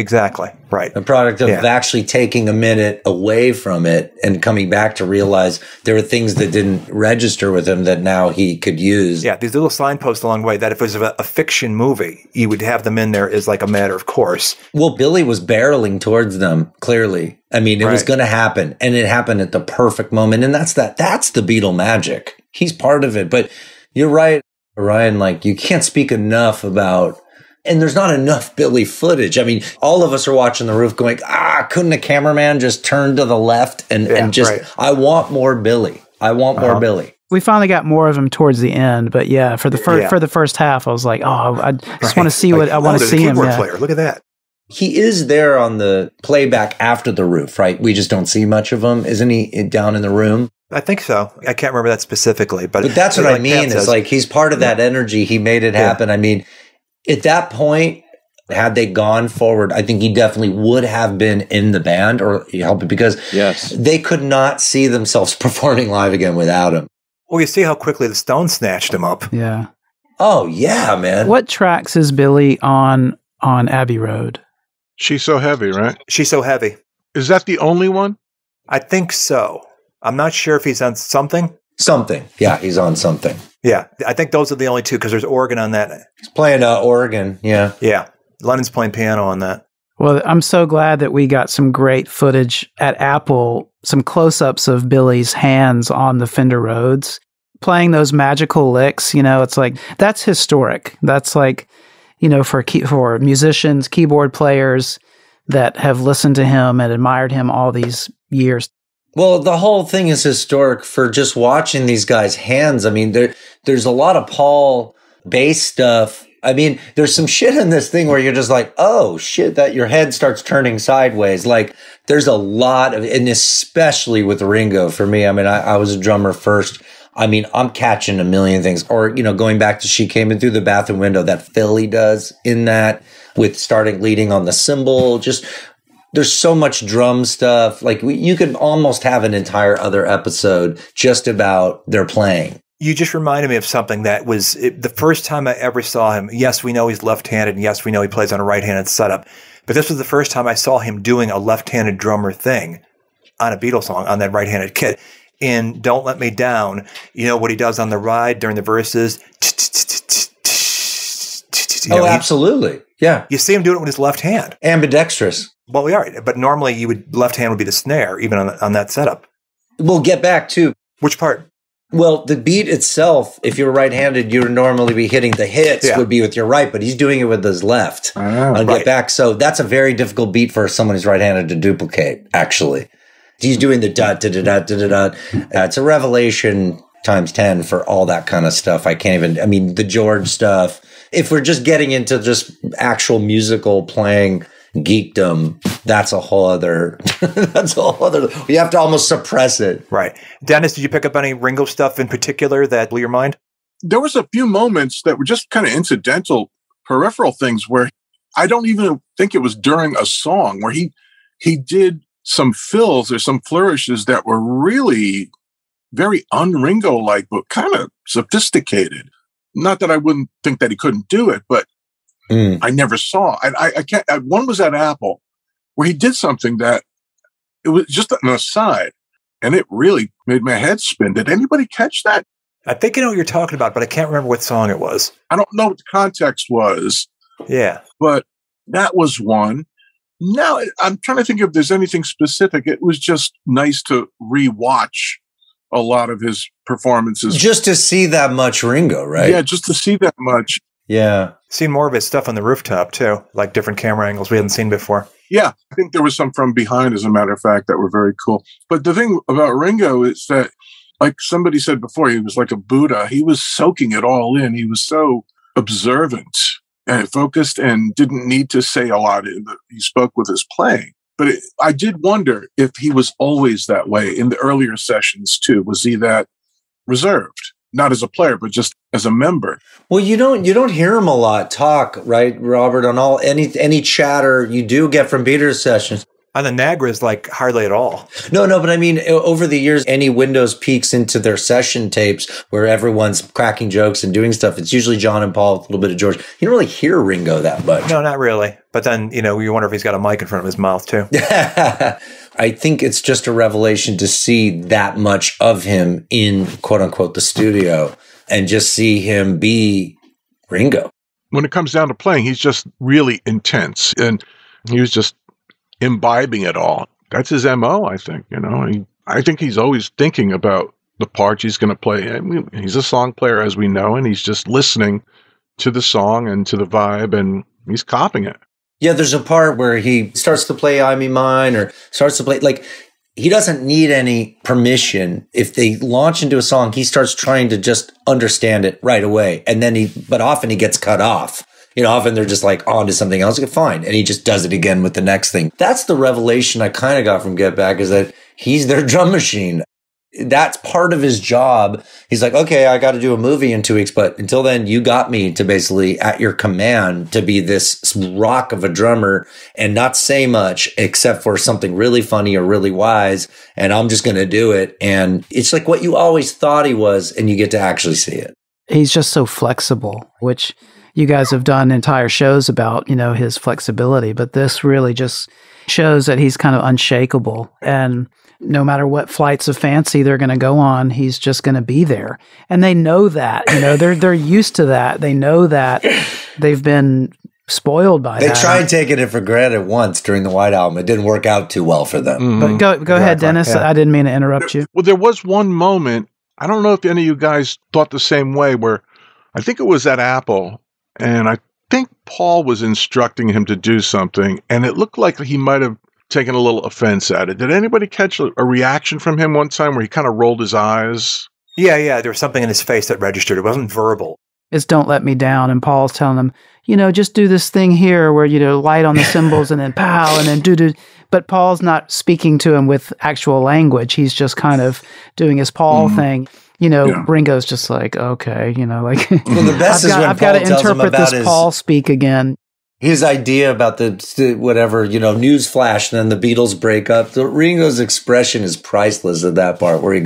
Right. The product of actually taking a minute away from it and coming back to realize there were things that didn't register with him that now he could use. Yeah, these little signposts along the way that if it was a fiction movie, you would have them in there as like a matter of course. Well, Billy was barreling towards them, clearly. I mean, it was going to happen, and it happened at the perfect moment. And that's the Beatle magic. He's part of it. But you're right, Ryan, like you can't speak enough about, and there's not enough Billy footage. I mean, all of us are watching The Roof going, couldn't a cameraman just turn to the left and just, I want more Billy. I want more Billy. We finally got more of him towards the end, but for the first half, I was like, I just want to see what I want to see him. Player. Look at that. He is there on the playback after The Roof, right? We just don't see much of him. Isn't he down in the room? I think so. I can't remember that specifically, but that's what I mean. It's like he's part of that energy. He made it happen. I mean, at that point, had they gone forward, I think he definitely would have been in the band or help it because they could not see themselves performing live again without him. Well, you see how quickly the Stones snatched him up. Yeah. Oh, yeah, man. What tracks is Billy on Abbey Road? She's So Heavy, right? She's So Heavy. Is that the only one? I think so. I'm not sure if he's on something. Something. Yeah, he's on something. Yeah, I think those are the only two because there's organ on that. He's playing organ, yeah. Yeah, Lennon's playing piano on that. Well, I'm so glad that we got some great footage at Apple, some close-ups of Billy's hands on the Fender Rhodes, playing those magical licks. It's like, that's historic. That's like, for musicians, keyboard players that have listened to him and admired him all these years. Well, the whole thing is historic for just watching these guys' hands. I mean, there's a lot of Paul bass stuff. I mean, there's some shit in this thing where you're just like, oh shit, that your head starts turning sideways. Like there's a lot of, and especially with Ringo for me. I mean, I was a drummer first. I mean, I'm catching a million things. Or, going back to She Came In Through the Bathroom Window, that Philly does in that with starting leading on the cymbal. Just, there's so much drum stuff. Like you could almost have an entire other episode just about their playing. You just reminded me of something that was the first time I ever saw him. Yes, we know he's left-handed, and yes, we know he plays on a right-handed setup. But this was the first time I saw him doing a left-handed drummer thing. on a Beatles song, on that right-handed kit. In Don't Let Me Down, you know what he does on the ride during the verses? Oh, absolutely. Yeah. You see him doing it with his left hand. Ambidextrous. Well, we are. But normally left hand would be the snare, even on that setup. We'll get back to. Which part? Well, the beat itself, if you're right-handed, you would normally be hitting the hits would be with your right, but he's doing it with his left. I'll get back. So that's a very difficult beat for someone who's right-handed to duplicate, actually. He's doing the dot. It's a revelation times 10 for all that kind of stuff. The George stuff. If we're just getting into just actual musical playing geekdom, that's a whole other, you have to almost suppress it. Right. Dennis, did you pick up any Ringo stuff in particular that blew your mind? There was a few moments that were just kind of incidental, peripheral things where I don't even think it was during a song where he did some fills or some flourishes that were really very un-Ringo-like, but kind of sophisticated. Not that I wouldn't think that he couldn't do it, but I never saw. I can't. One was at Apple, where he did something that it was just an aside, and it really made my head spin. Did anybody catch that? I think I know what you're talking about, but I can't remember what song it was. I don't know what the context was. Yeah, but that was one. Now I'm trying to think if there's anything specific. It was just nice to rewatch a lot of his performances, just to see that much Ringo, right? Yeah, just to see that much. Yeah. Seen more of his stuff on the rooftop, too, like different camera angles we hadn't seen before. Yeah, I think there was some from behind, as a matter of fact, that were very cool. But the thing about Ringo is that, like somebody said before, he was like a Buddha. He was soaking it all in. He was so observant and focused and didn't need to say a lot. He spoke with his playing. But I did wonder if he was always that way in the earlier sessions, too. Was he that reserved? Not as a player, but just as a member. Well, you don't hear him a lot talk, right, Robert? On any chatter you do get from Peter's sessions. On the Nagras, like hardly at all. No, but I mean, over the years, any Windows peeks into their session tapes where everyone's cracking jokes and doing stuff. It's usually John and Paul, a little bit of George. You don't really hear Ringo that much. No, not really. But then, you wonder if he's got a mic in front of his mouth, too. I think it's just a revelation to see that much of him in, quote unquote, the studio and just see him be Ringo. When it comes down to playing, he's just really intense. And he was just imbibing it all. That's his MO, I think. I think he's always thinking about the parts he's going to play. I mean, he's a song player, as we know, and he's just listening to the song and to the vibe, and he's copying it. Yeah, there's a part where he starts to play I Me Mine or starts to play, like, he doesn't need any permission. If they launch into a song, he starts trying to just understand it right away. And then but often he gets cut off. Often they're just like on to something else. Fine. And he just does it again with the next thing. That's the revelation I kind of got from Get Back, is that he's their drum machine. That's part of his job. He's like, okay, I got to do a movie in 2 weeks, but until then, you got me to basically at your command to be this rock of a drummer and not say much except for something really funny or really wise. And I'm just going to do it. And it's like what you always thought he was, and you get to actually see it. He's just so flexible, which you guys have done entire shows about, his flexibility, but this really just shows that he's kind of unshakable. And no matter what flights of fancy they're going to go on, he's just going to be there. And they know that, they're used to that. They know that they've been spoiled by that. They tried taking it for granted once during the White Album. It didn't work out too well for them. Mm-hmm. But go ahead, Dennis. Yeah. I didn't mean to interrupt you. Well, there was one moment, I don't know if any of you guys thought the same way, where I think it was at Apple, and I think Paul was instructing him to do something, and it looked like he might have taken a little offense at it. Did anybody catch a reaction from him one time where he kind of rolled his eyes? Yeah. There was something in his face that registered. It wasn't verbal. It's Don't Let Me Down, and Paul's telling him, just do this thing here where, light on the cymbals and then pow and then do. But Paul's not speaking to him with actual language. He's just kind of doing his Paul thing. Ringo's just like, okay, like, well, the best is when I've got to interpret this Paul speak again. His idea about the whatever, news flash, and then the Beatles break up. Ringo's expression is priceless at that part where he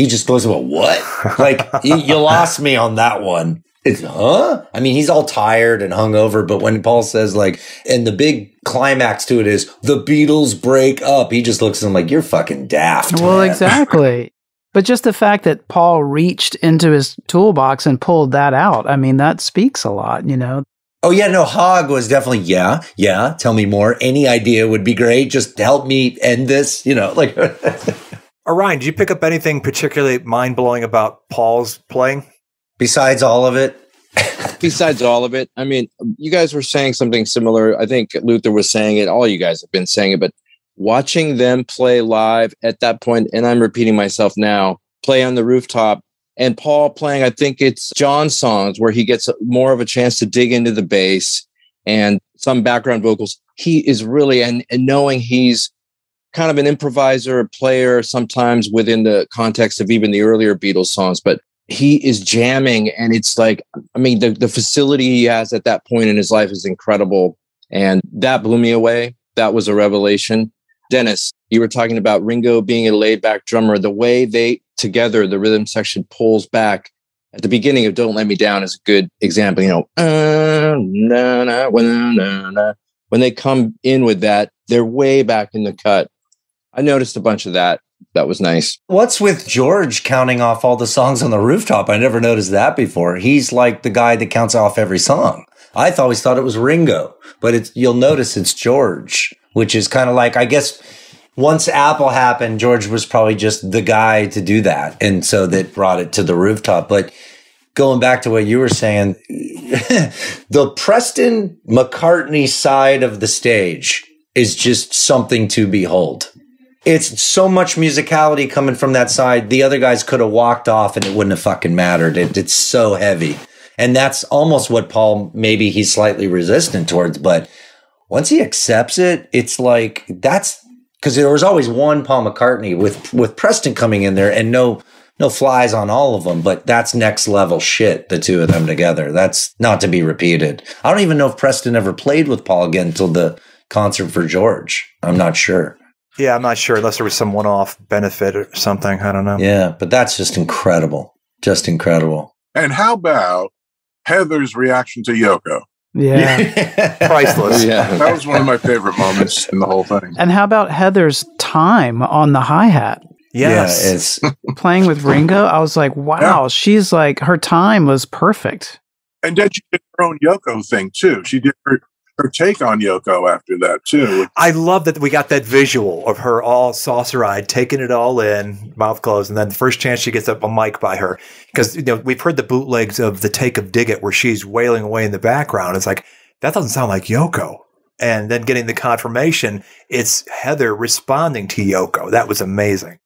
just goes, well, what? Like, you lost me on that one. It's, huh? I mean, he's all tired and hungover, but when Paul says, like, and the big climax to it is, the Beatles break up, he just looks at him like, you're fucking daft. Well, man. exactly. But just the fact that Paul reached into his toolbox and pulled that out, I mean, that speaks a lot, you know? Oh, yeah, no, Hogg was definitely, yeah, tell me more. Any idea would be great. Just help me end this, you know, like. Orion, did you pick up anything particularly mind-blowing about Paul's playing? Besides all of it? Besides all of it, I mean, you guys were saying something similar. I think Luther was saying it. All you guys have been saying it, but watching them play live at that point, and I'm repeating myself now, play on the rooftop, and Paul playing, I think it's John's songs where he gets more of a chance to dig into the bass and some background vocals. He is really, and knowing he's kind of an improviser, player, sometimes within the context of even the earlier Beatles songs, but he is jamming, and it's like, I mean, the facility he has at that point in his life is incredible, and that blew me away. That was a revelation. Dennis, you were talking about Ringo being a laid-back drummer. The way they together, the rhythm section pulls back at the beginning of "Don't Let Me Down" is a good example. You know, when they come in with that, they're way back in the cut. I noticed a bunch of that. That was nice. What's with George counting off all the songs on the rooftop? I never noticed that before. He's like the guy that counts off every song. I always thought it was Ringo, but you'll notice it's George, which is kind of like, I guess, once Apple happened, George was probably just the guy to do that. And so that brought it to the rooftop. But going back to what you were saying, the Preston McCartney side of the stage is just something to behold. It's so much musicality coming from that side. The other guys could have walked off and it wouldn't have fucking mattered. It's so heavy. And that's almost what Paul, maybe he's slightly resistant towards. But once he accepts it, it's like, that's because there was always one Paul McCartney with Preston coming in there and no flies on all of them. But that's next level shit, the two of them together. That's not to be repeated. I don't even know if Preston ever played with Paul again until the concert for George. I'm not sure. Yeah, I'm not sure, unless there was some one-off benefit or something. I don't know. Yeah, but that's just incredible. Just incredible. And how about Heather's reaction to Yoko? Yeah. Priceless. Yeah. That was one of my favorite moments in the whole thing. And how about Heather's time on the hi-hat? Yes. Yeah, it's Playing with Ringo, I was like, wow, she's like, her time was perfect. And then she did her own Yoko thing, too. She did her take on Yoko after that, too. I love that we got that visual of her all saucer-eyed, taking it all in, mouth closed, and then the first chance she gets up a mic by her. Because, you know, we've heard the bootlegs of the take of Dig It where she's wailing away in the background. It's like, that doesn't sound like Yoko. And then getting the confirmation, it's Heather responding to Yoko. That was amazing.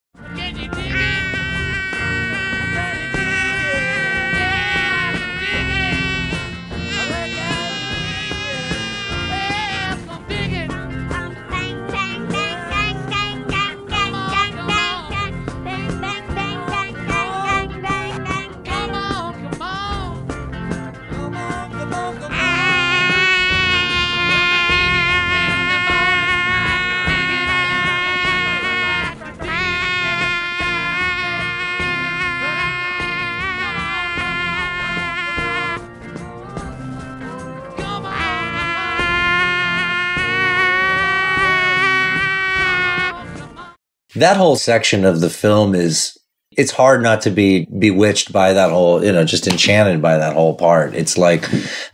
that whole section of the film it's hard not to be bewitched by that whole, just enchanted by that whole part. It's like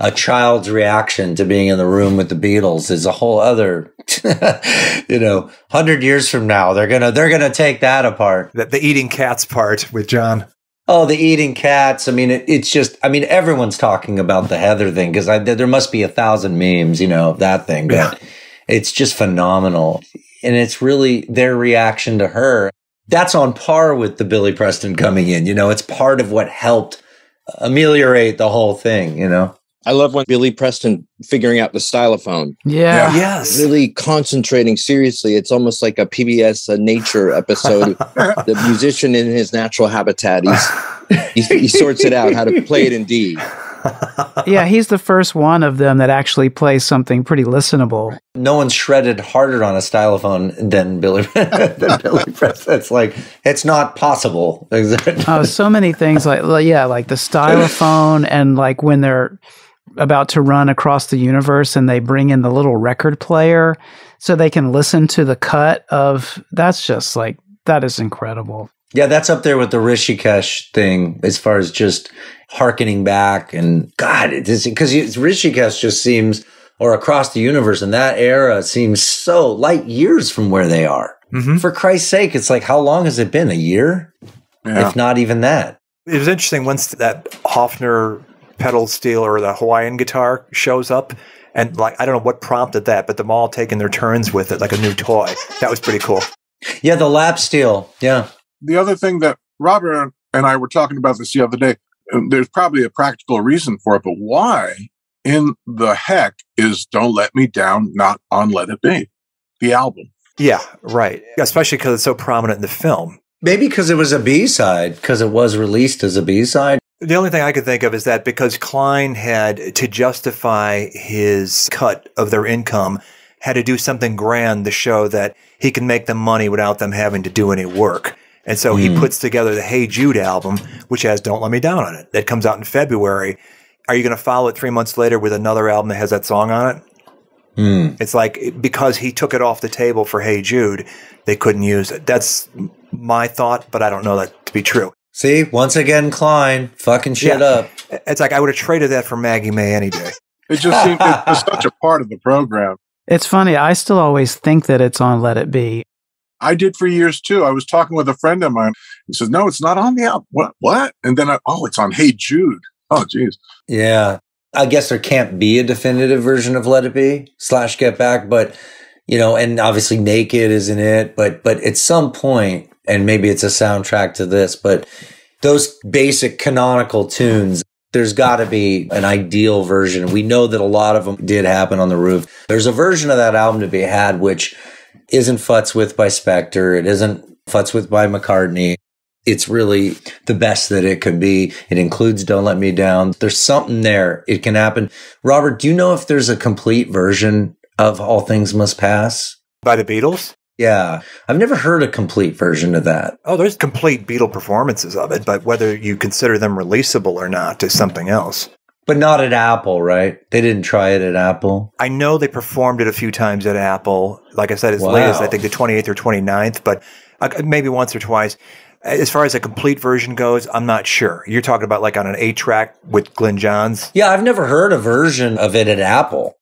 a child's reaction to being in the room with the Beatles is a whole other, 100 years from now, they're gonna take that apart. The eating cats part with John. Oh, the eating cats. I mean, it's just, everyone's talking about the Heather thing because there must be 1,000 memes, of that thing. But Yeah. It's just phenomenal. And it's really their reaction to her. That's on par with the Billy Preston coming in. It's part of what helped ameliorate the whole thing, I love when Billy Preston figuring out the stylophone. Yeah. Yes. Really concentrating seriously. It's almost like a PBS nature episode. The musician in his natural habitat, he sorts it out how to play it in D. Yeah, he's the first one of them that actually plays something pretty listenable. No one's shredded harder on a stylophone than Billy Preston. It's like, it's not possible. Oh, so many things like the stylophone, and like when they're about to run across the universe and they bring in the little record player so they can listen to the cut of, that's just like, that is incredible. Yeah, that's up there with the Rishikesh thing as far as just hearkening back. And God, because Rishikesh just seems, or Across the Universe in that era seems so light years from where they are. Mm-hmm. For Christ's sake, it's like, how long has it been? A year? Yeah. If not even that. It was interesting once that Hofner pedal steel or the Hawaiian guitar shows up. And like, I don't know what prompted that, but them all taking their turns with it like a new toy. That was pretty cool. Yeah, the lap steel. Yeah. The other thing that Robert and I were talking about this the other day, there's probably a practical reason for it, but why in the heck is Don't Let Me Down not on Let It Be, the album? Yeah, right. Especially because it's so prominent in the film. Maybe because it was a B-side, because it was released as a B-side. The only thing I could think of is that because Klein had to justify his cut of their income, had to do something grand to show that he can make them money without them having to do any work. And so he puts together the Hey Jude album, which has Don't Let Me Down on it. That comes out in February. Are you going to follow it 3 months later with another album that has that song on it? It's like, because he took it off the table for Hey Jude, they couldn't use it. That's my thought, but I don't know that to be true. See, once again, Klein, fucking shit up. It's like, I would have traded that for Maggie May any day. It just seemed it's such a part of the program. It's funny. I still always think that it's on Let It Be. I did for years too. I was talking with a friend of mine. He says, "No, it's not on the album." What? And then, it's on Hey Jude. Oh, geez. Yeah. I guess there can't be a definitive version of Let It Be / Get Back, but, and obviously Naked is in it, but at some point, and maybe it's a soundtrack to this, but those basic canonical tunes, there's got to be an ideal version. We know that a lot of them did happen on the roof. There's a version of that album to be had, which isn't futzed with by Spector. It isn't futzed with by McCartney. It's really the best that it could be. It includes Don't Let Me Down. There's something there. It can happen. Robert, do you know if there's a complete version of All Things Must Pass? By the Beatles? Yeah. I've never heard a complete version of that. Oh, there's complete Beatle performances of it, but whether you consider them releasable or not is something else. But not at Apple, right? They didn't try it at Apple. I know they performed it a few times at Apple. Like I said, as late as I think the 28th or 29th, but maybe once or twice. As far as a complete version goes, I'm not sure. You're talking about like on an 8-track with Glyn Johns? Yeah, I've never heard a version of it at Apple.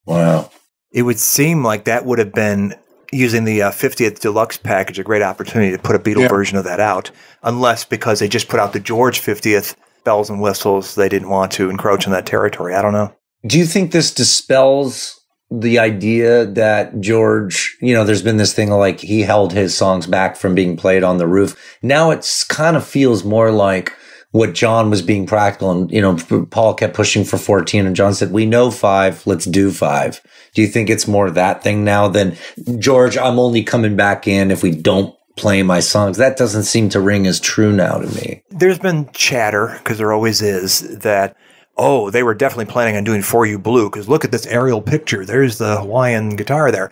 Wow. It would seem like that would have been, using the 50th Deluxe package, a great opportunity to put a Beatle version of that out, unless because they just put out the George 50th bells and whistles, they didn't want to encroach on that territory. I don't know. Do you think this dispels the idea that George, there's been this thing like he held his songs back from being played on the roof? Now it's kind of feels more like what John was being practical, and, Paul kept pushing for 14 and John said, we know 5, let's do 5. Do you think it's more that thing now than George, I'm only coming back in if we don't play my songs? That doesn't seem to ring as true now to me. There's been chatter, because there always is, that, they were definitely planning on doing For You Blue, because look at this aerial picture. There's the Hawaiian guitar there.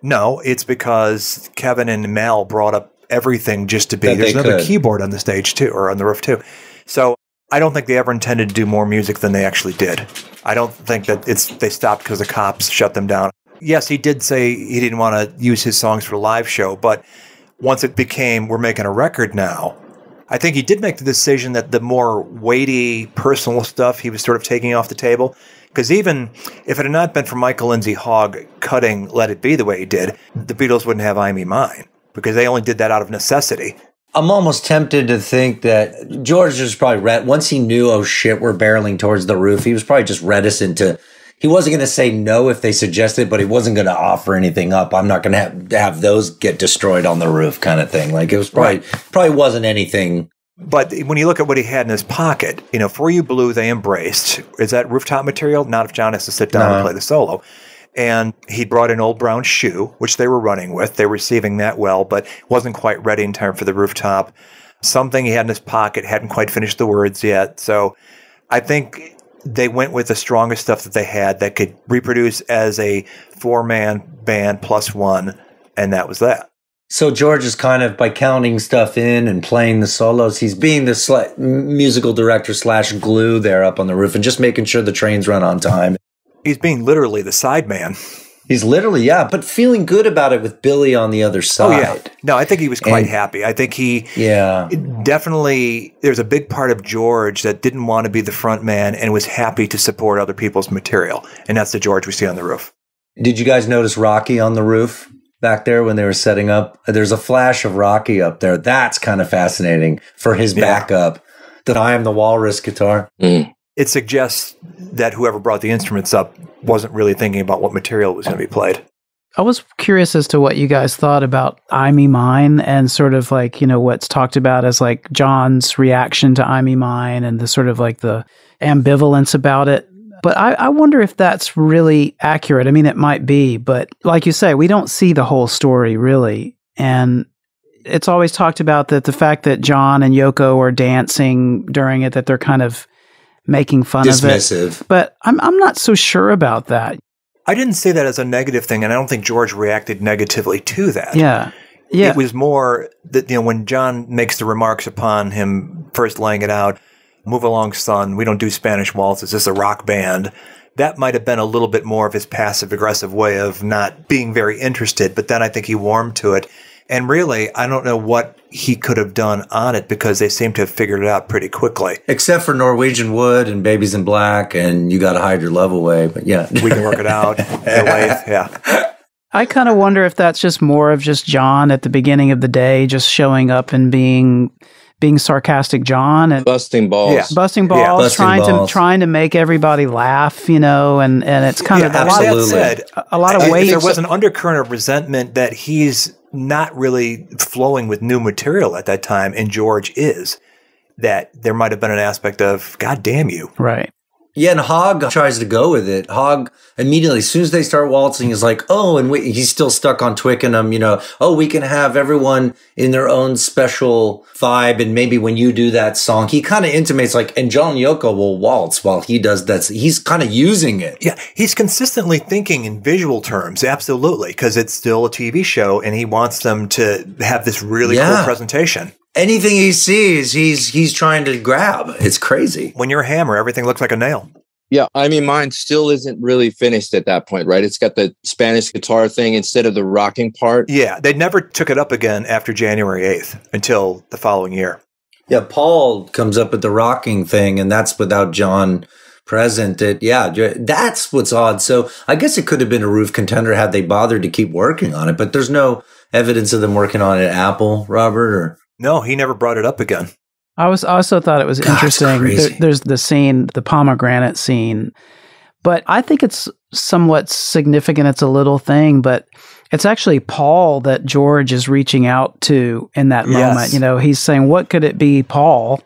No, it's because Kevin and Mel brought up everything just to be. There's another keyboard on the stage too, or on the roof too. So I don't think they ever intended to do more music than they actually did. I don't think that they stopped because the cops shut them down. Yes, he did say he didn't want to use his songs for a live show, but once it became, we're making a record now, I think he did make the decision that the more weighty personal stuff he was sort of taking off the table. Because even if it had not been for Michael Lindsay Hogg cutting Let It Be the way he did, the Beatles wouldn't have I Me Mine, because they only did that out of necessity. I'm almost tempted to think that George was probably, once he knew, oh shit, we're barreling towards the roof, he was probably just reticent to, he wasn't going to say no if they suggested, but he wasn't going to offer anything up. I'm not going to have those get destroyed on the roof kind of thing. Like it was probably wasn't anything. But when you look at what he had in his pocket, For You Blue, they embraced. Is that rooftop material? Not if John has to sit down and play the solo. And he brought an Old Brown Shoe, which they were running with. They were receiving that well, but wasn't quite ready in time for the rooftop. Something he had in his pocket, hadn't quite finished the words yet. So I think they went with the strongest stuff that they had that could reproduce as a 4-man band plus one, and that was that. So George is kind of, by counting stuff in and playing the solos, he's being the musical director / glue there up on the roof and just making sure the trains run on time. He's being literally the sideman. He's literally, but feeling good about it with Billy on the other side. Oh, yeah. No, I think he was quite happy. I think he definitely, there's a big part of George that didn't want to be the front man and was happy to support other people's material. And that's the George we see on the roof. Did you guys notice Rocky on the roof back there when they were setting up? There's a flash of Rocky up there. That's kind of fascinating for his backup. The I Am the Walrus guitar. It suggests that whoever brought the instruments up wasn't really thinking about what material was going to be played. I was curious as to what you guys thought about I Me Mine and sort of like, what's talked about as like John's reaction to I Me Mine and the sort of like the ambivalence about it. But I wonder if that's really accurate. I mean, it might be, but like you say, we don't see the whole story really. And it's always talked about that the fact that John and Yoko are dancing during it, that they're kind of making fun dismissive of it. But I'm not so sure about that. I didn't say that as a negative thing, and I don't think George reacted negatively to that. Yeah. It was more that, when John makes the remarks upon him first laying it out, move along, son, we don't do Spanish waltzes, this is a rock band. That might have been a little bit more of his passive-aggressive way of not being very interested, but then I think he warmed to it. And really, I don't know what he could have done on it because they seem to have figured it out pretty quickly. Except for Norwegian Wood and Babies in Black and You Gotta Hide Your Love Away. But yeah. We Can Work It Out. Yeah. I kind of wonder if that's just more of just John at the beginning of the day, just showing up and being sarcastic John and busting balls. Yeah. Busting balls, trying to make everybody laugh, and it's kind of a lot of weight. There was an undercurrent of resentment that he's not really flowing with new material at that time, and George is. That there might have been an aspect of, God damn you. Right. Yeah, and Hogg tries to go with it. Hogg immediately, as soon as they start waltzing, is like, oh, and he's still stuck on Twickenham, we can have everyone in their own special vibe, and maybe when you do that song, he kind of intimates like, and John Yoko will waltz while he does that. He's kind of using it. Yeah, he's consistently thinking in visual terms, absolutely, because it's still a TV show, and he wants them to have this really cool presentation. Anything he sees, he's trying to grab. It's crazy. When you're a hammer, everything looks like a nail. Yeah, I mean, mine still isn't really finished at that point, right? It's got the Spanish guitar thing instead of the rocking part. Yeah, they never took it up again after January 8th until the following year. Yeah, Paul comes up with the rocking thing, and that's without John present. That's what's odd. So I guess it could have been a roof contender had they bothered to keep working on it, but there's no evidence of them working on it at Apple, Robert, or... No, he never brought it up again. I also thought it was interesting. There's the scene, the pomegranate scene, but I think it's somewhat significant. It's a little thing, but it's actually Paul that George is reaching out to in that moment. He's saying, what could it be, Paul?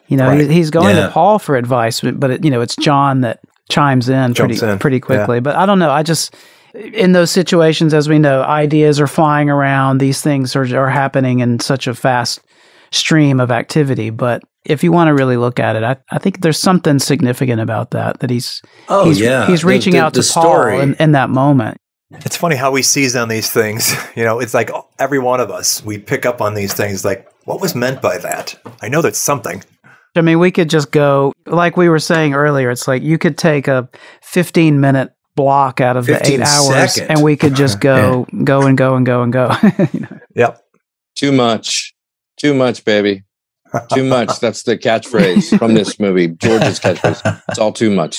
He's going to Paul for advice, but it's John that chimes in pretty quickly. Yeah. But I don't know. I just... In those situations, as we know, ideas are flying around. These things are happening in such a fast stream of activity. But if you want to really look at it, I think there's something significant about that he's reaching out to Paul in that moment. It's funny how we seize on these things. It's like every one of us, we pick up on these things like, what was meant by that? I know that's something. I mean, we could just go, like we were saying earlier, it's like you could take a 15-minute block out of the 8 hours and we could just go and go. Yep. Too much, baby. Too much. That's the catchphrase from this movie. George's catchphrase. It's all too much.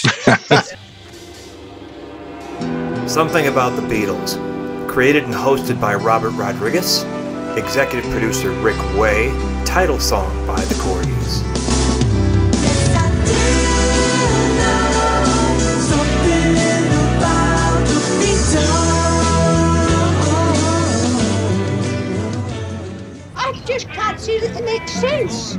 Something About the Beatles. Created and hosted by Robert Rodriguez. executive producer Rick Way, title song by the Corgis. I just can't see that it makes sense.